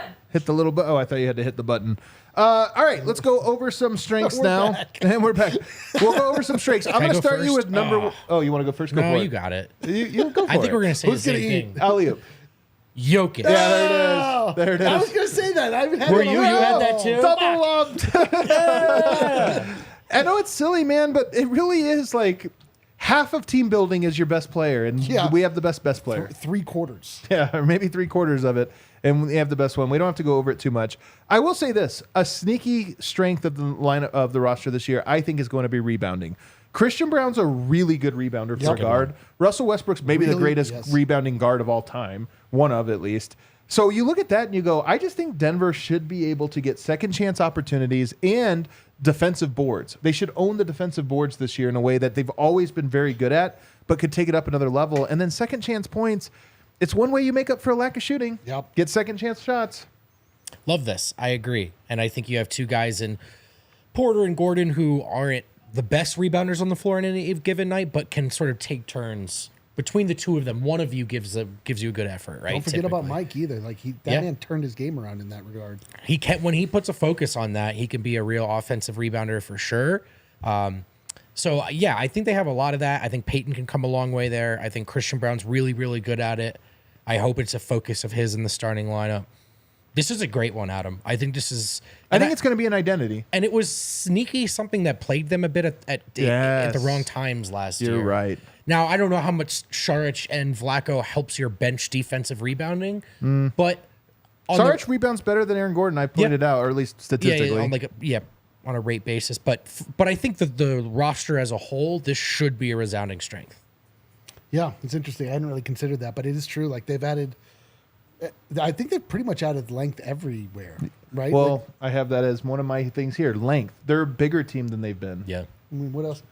button. Oh, I thought you had to hit the button. All right, let's go over some strengths now. Back. And we're back. We'll go over some strengths. I'm going to start you with number one. Oh, you want to go first? Go for it. No, you got it. You go for it. I think we're going to say the same thing. Alley-oop. Jokic. Yeah, there it is. There it is. I was going to say that. I haven't had Were you had that too? Double lumped. I know it's silly, man, but it really is half of team building is your best player, and we have the best player. 3/4. Yeah, or maybe 3/4 of it, and we have the best one. We don't have to go over it too much. I will say this: a sneaky strength of the lineup of the roster this year, I think, is going to be rebounding. Christian Brown's a really good rebounder for a guard. Russell Westbrook's maybe the greatest rebounding guard of all time, one of at least. So you look at that and you go, I just think Denver should be able to get second chance opportunities and defensive boards. They should own the defensive boards this year in a way that they've always been very good at, but could take it up another level. And then second chance points, it's one way you make up for a lack of shooting. Yep. Get second chance shots. Love this. I agree. And I think you have two guys in Porter and Gordon who aren't the best rebounders on the floor in any given night, but can sort of take turns between the two of them. One of you gives you a good effort, right? Don't forget about Mike either. Like that man turned his game around in that regard. He can, when he puts a focus on that, he can be a real offensive rebounder for sure. So I think they have a lot of that. I think Peyton can come a long way there. I think Christian Brown's really, really good at it. I hope it's a focus of his in the starting lineup. This is a great one, Adam. I think this is. I think it's going to be an identity. And it was sneaky, something that plagged them a bit at the wrong times last year. You're right. Now, I don't know how much Saric and Vlatko helps your bench defensive rebounding, but Saric rebounds better than Aaron Gordon. I pointed out, or at least statistically. On a rate basis. But I think that the roster as a whole, this should be a resounding strength. Yeah, it's interesting. I hadn't really considered that, but it is true. Like they've added. I think they've pretty much added length everywhere, right? Well, I have that as one of my things here. Length. They're a bigger team than they've been. Yeah. I mean, what else?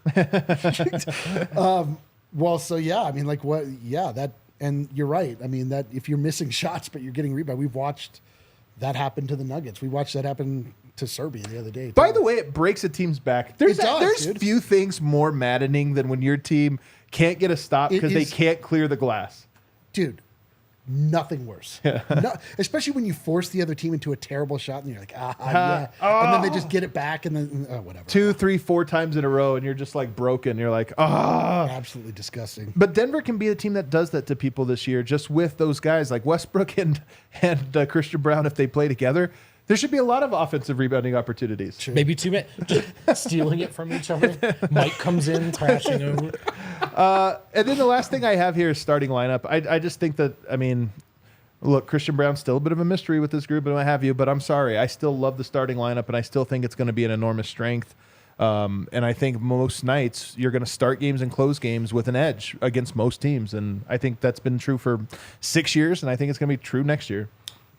Well, so yeah, I mean, like what? Yeah, that, and you're right. I mean, that if you're missing shots but you're getting rebound, we've watched that happen to the Nuggets. We watched that happen to Serbia the other day. By the way, it breaks a team's back. There's few things more maddening than when your team can't get a stop because they can't clear the glass. Dude. Nothing worse. Especially when you force the other team into a terrible shot and you're like, and then they just get it back and then whatever. 2, 3, 4 times in a row and you're just like broken. You're like, absolutely disgusting. But Denver can be a team that does that to people this year, just with those guys like Westbrook and Christian Brown. If they play together, there should be a lot of offensive rebounding opportunities. Sure. Maybe two men stealing it from each other. Mike comes in, crashing over. And then the last thing I have here is starting lineup. I just think that, I mean, look, Christian Brown's still a bit of a mystery with this group and what have you, but I'm sorry. I still love the starting lineup, and I still think it's going to be an enormous strength. And I think most nights you're going to start games and close games with an edge against most teams. And I think that's been true for 6 years, and I think it's going to be true next year.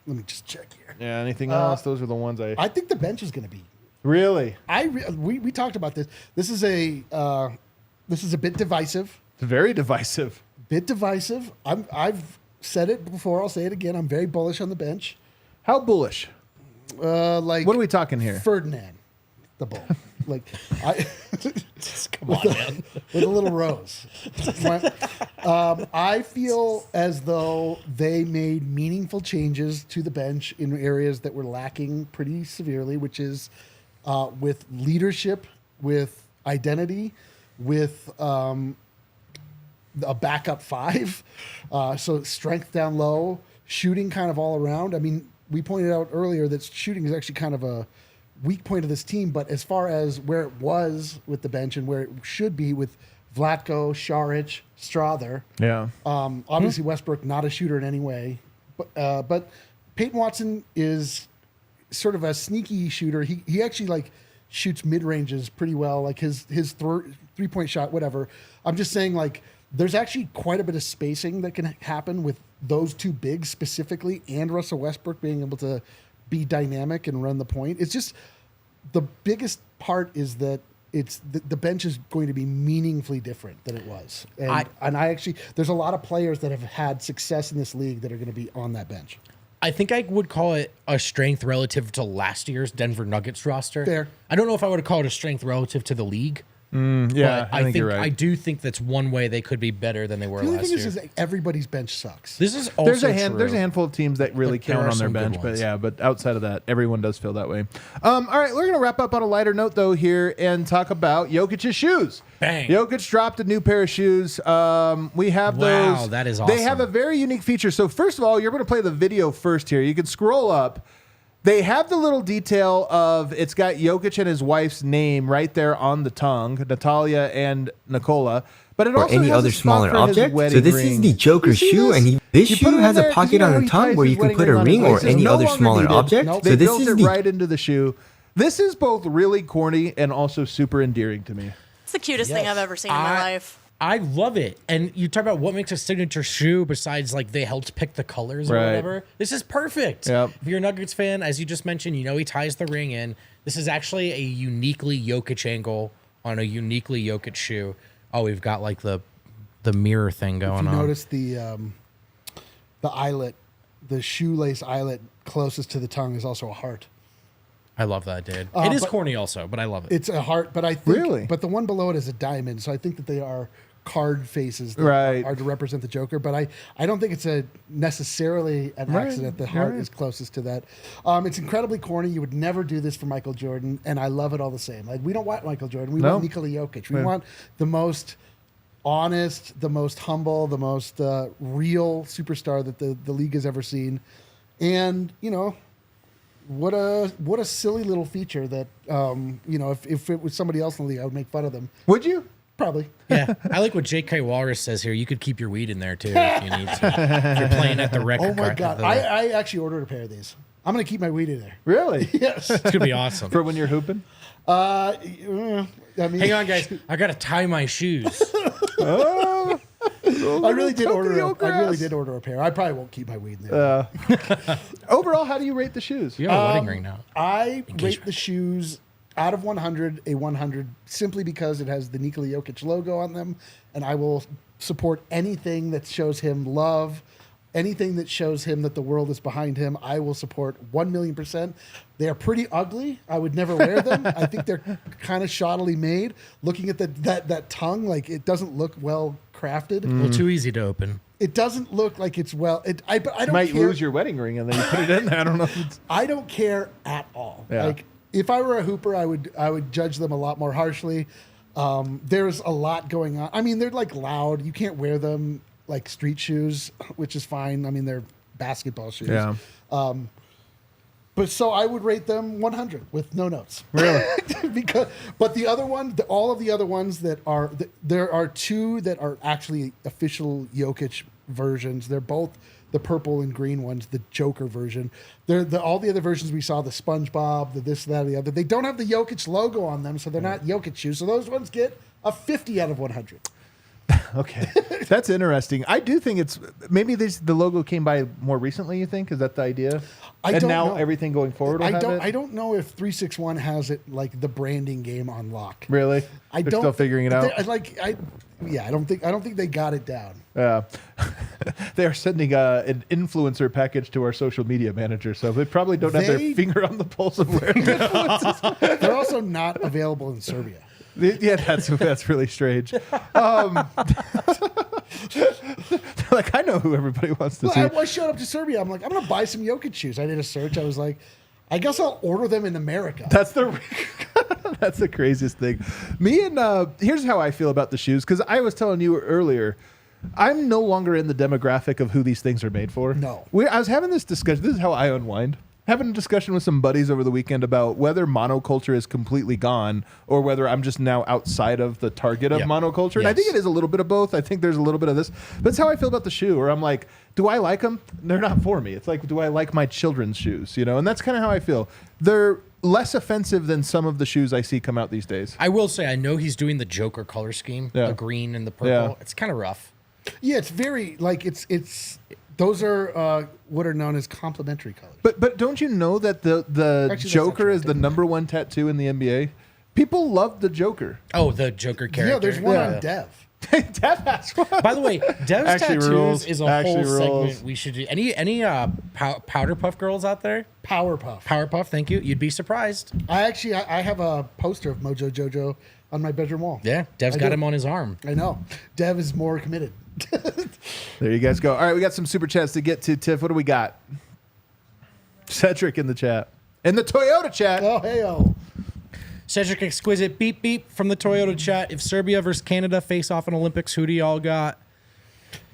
Let me just check here. Yeah, anything else? Those are the ones I think the bench is going to be. Really? We talked about this. This is a bit divisive. It's very divisive. Bit divisive. I've said it before. I'll say it again. I'm very bullish on the bench. How bullish? Like what are we talking here? Ferdinand, the bull. Like Come on, man. With a little rose. I feel as though they made meaningful changes to the bench in areas that were lacking pretty severely, which is with leadership, with identity, with a backup 5. So strength down low, shooting kind of all around. I mean, we pointed out earlier that shooting is actually kind of a weak point of this team, but as far as where it was with the bench and where it should be with Vlatko, Saric, Strother, obviously Westbrook not a shooter in any way, but Peyton Watson is sort of a sneaky shooter. He actually like shoots mid ranges pretty well, like his 3-point shot, whatever. I'm just saying, like, there's actually quite a bit of spacing that can happen with those two bigs specifically, and Russell Westbrook being able to be dynamic and run the point. It's just the biggest part is that it's the bench is going to be meaningfully different than it was. And I actually, there's a lot of players that have had success in this league that are going to be on that bench. I think I would call it a strength relative to last year's Denver Nuggets roster. Fair. I don't know if I would call it a strength relative to the league. Yeah, I think you're right. I do think that's one way they could be better than they were last year. The only thing is that everybody's bench sucks. This is also true. There's a handful of teams that really count on their bench, but outside of that, everyone does feel that way. All right, we're gonna wrap up on a lighter note though here and talk about Jokic's shoes. Bang! Jokic dropped a new pair of shoes. We have those. Wow, that is awesome. They have a very unique feature. So first of all, you're gonna play the video first here. You can scroll up. They have the little detail of it's got Jokic and his wife's name right there on the tongue, Natalia and Nikola. But it Or also any has other a spot smaller for his object. wedding So this ring. is the Joker's You see shoe, this? and this You put shoe it has in a there, pocket you know on how the he tongue ties where his you can wedding put a ring on ring his or wrist? any No other longer smaller needed. object. Nope. They So this built is it the right into the shoe. This is both really corny and also super endearing to me. It's the cutest thing I've ever seen in my life. I love it. And you talk about what makes a signature shoe besides like they helped pick the colors or Right. whatever. This is perfect. Yep. If you're a Nuggets fan, as you just mentioned, you know he ties the ring in. This is actually a uniquely Jokic angle on a uniquely Jokic shoe. Oh, we've got like the mirror thing going If you on. notice the eyelet, the shoelace eyelet closest to the tongue is also a heart. I love that, dude. It is but- corny also, but I love it. It's a heart, but I think, Really? but the one below it is a diamond, so I think that they are card faces that Right. are to represent the Joker. But I don't think it's necessarily an Right. accident. The heart Right. is closest to that. It's incredibly corny. You would never do this for Michael Jordan, and I love it all the same. Like we don't want Michael Jordan. We No. want Nikola Jokic. We Yeah. want the most honest, the most humble, the most real superstar that the league has ever seen. And what a silly little feature that if it was somebody else in the league, I would make fun of them. Would you? Probably. Yeah, I like what J.K. Walrus says here. You could keep your weed in there too if you need to. If you're playing at the record. Oh my god! I actually ordered a pair of these. I'm gonna keep my weed in there. Really? Yes. it's gonna be awesome. For when you're hooping? I mean, Hang on, guys. I gotta tie my shoes. I really did Tokyo order. I grass. really did order a pair. I probably won't keep my weed in there. Overall, how do you rate the shoes? You have a wedding ring now. I rate the shoes out of 100 a 100 simply because it has the Nikola Jokic logo on them, and I will support anything that shows him love, anything that shows him that the world is behind him. I will support 1,000,000%. They are pretty ugly. I would never wear them. I think they're kind of shoddily made. Looking at that tongue, like it doesn't look well crafted. A little too easy to open. It doesn't look like it's well. But I don't Might care. lose your wedding ring and then you put it in there. I don't know. If it's... I don't care at all. Yeah. Like if I were a hooper, I would judge them a lot more harshly. There's a lot going on. I mean, they're like loud. You can't wear them like street shoes, which is fine. I mean, they're basketball shoes. Yeah. But so I would rate them 100 with no notes. Really? But the other one, all of the other ones that are, there are two that are actually official Jokic versions. They're both the purple and green ones, the Joker version. All the other versions we saw, the SpongeBob, the this, that, or the other, they don't have the Jokic logo on them, so they're not Jokic shoes. So those ones get a 50 out of 100. Okay. That's interesting. I do think it's maybe the logo came by more recently, you think? Is that the idea? I and don't know. know. Everything going forward will have it? I don't know if 361 has it like the branding game on lock. Really? I They're don't still figuring it out? I don't think they got it down. They are sending an influencer package to our social media manager, so they probably don't have their finger on the pulse of where influencers. They're also not available in Serbia. Yeah, that's really strange. Like, I know who everybody wants to see. I showed up to Serbia. I'm like, I'm gonna buy some Jokic shoes. I did a search. I was like, I guess I'll order them in America. That's the craziest thing. Me and here's how I feel about the shoes, because I was telling you earlier, I'm no longer in the demographic of who these things are made for. No. I was having this discussion. This is how I unwind. Having a discussion with some buddies over the weekend about whether monoculture is completely gone or whether I'm just now outside of the target of monoculture. And I think it is a little bit of both. I think there's a little bit of this. But it's how I feel about the shoe, where I'm like, do I like them? They're not for me. It's like, do I like my children's shoes? And that's kind of how I feel. They're less offensive than some of the shoes I see come out these days. I will say, I know he's doing the Joker color scheme, the green and the purple. Yeah. It's kind of rough. Yeah, it's very like it's those are what are known as complementary colors. But don't you know that the Actually, Joker that's is the #1 tattoo in the NBA? People love the Joker. Oh, the Joker character. Yeah, there's one on Dev. Dev has one. By the way, Dev's Actually tattoos rules. is a Actually whole rules. segment we should do. Any Powder Puff girls out there? Powerpuff. Powerpuff, thank you. You'd be surprised. I have a poster of Mojo Jojo on my bedroom wall. Yeah, Dev's I got do. him on his arm. I know. Dev is more committed. There you guys go. All right, we got some super chats to get to. Tiff, what do we got? Cedric in the chat. In the Toyota chat. Oh, hey-oh. Cedric Exquisite, beep, beep from the Toyota chat. If Serbia versus Canada face off in Olympics, who do y'all got?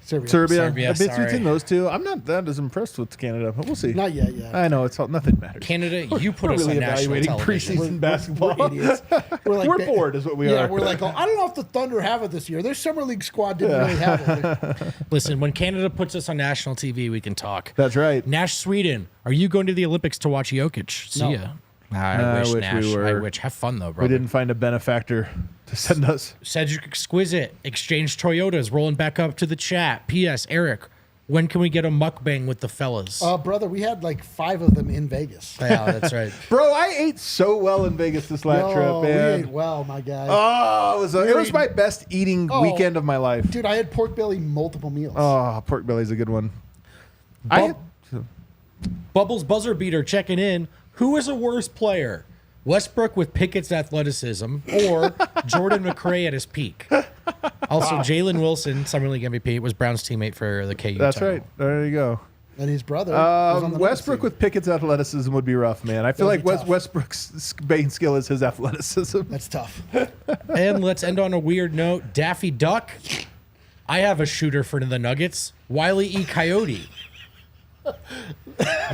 Serbia. Sorry. Between those two, I'm not that as impressed with Canada, but we'll see. Not yet, yeah. I know nothing matters. Canada, you put We're us really on national evaluating television. preseason basketball. We're idiots. We're bored, is what we are. We're like, I don't know if the Thunder have it this year. Their summer league squad didn't really have it. Listen, when Canada puts us on national TV, we can talk. That's right. Nash, Sweden, are you going to the Olympics to watch Jokic? See No. ya. I wish, Nash. we were. I wish. Have fun, though, bro. We didn't find a benefactor to send us. Cedric Exquisite, Exchange Toyotas, rolling back up to the chat. P.S. Eric, when can we get a mukbang with the fellas? Brother, we had like 5 of them in Vegas. Yeah, that's right. Bro, I ate so well in Vegas this last trip, We man. ate well, my guy. Oh, it was my best eating weekend of my life. Dude, I had pork belly multiple meals. Oh, pork belly's a good one. Bubbles Buzzer Beater checking in. Who is a worse player? Westbrook with Pickett's athleticism or Jordan McRae at his peak? Also, Jalen Wilson, Summer League MVP, was Brown's teammate for the KU That's title. right. There you go. And his brother. was on the Westbrook Nuggets with Pickett's athleticism would be rough, man. I feel That'd like be tough. Westbrook's main skill is his athleticism. team. That's tough. And let's end on a weird note. Daffy Duck. I have a shooter for the Nuggets. Wiley E. Coyote. I'm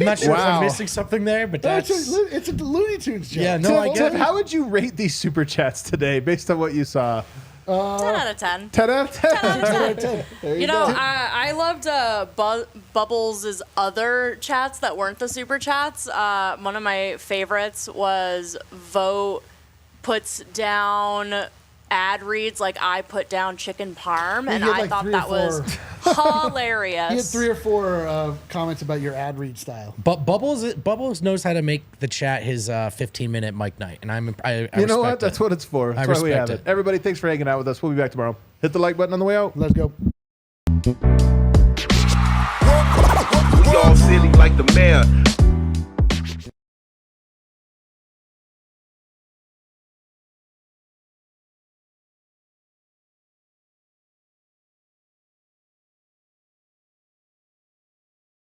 not sure if Wow. I'm missing something there, but that's... It's a Looney Tunes joke. Yeah, no, I get Tim, it. how would you rate these super chats today based on what you saw? 10 out of 10. 10 out of 10. 10 out of 10. 10. There You know, I loved Bubbles' other chats that weren't the super chats. One of my favorites was Vote puts down ad reads like I put down chicken parm, and had I like thought 3 or that was 4. hilarious. He had 3 or 4 comments about your ad read style. But Bubbles knows how to make the chat his 15-minute mic night, and I You know respect what? it. That's what it's for. That's why we have respect it. Everybody, thanks for hanging out with us. We'll be back tomorrow. Hit the like button on the way out. Let's go. We all silly like the mayor.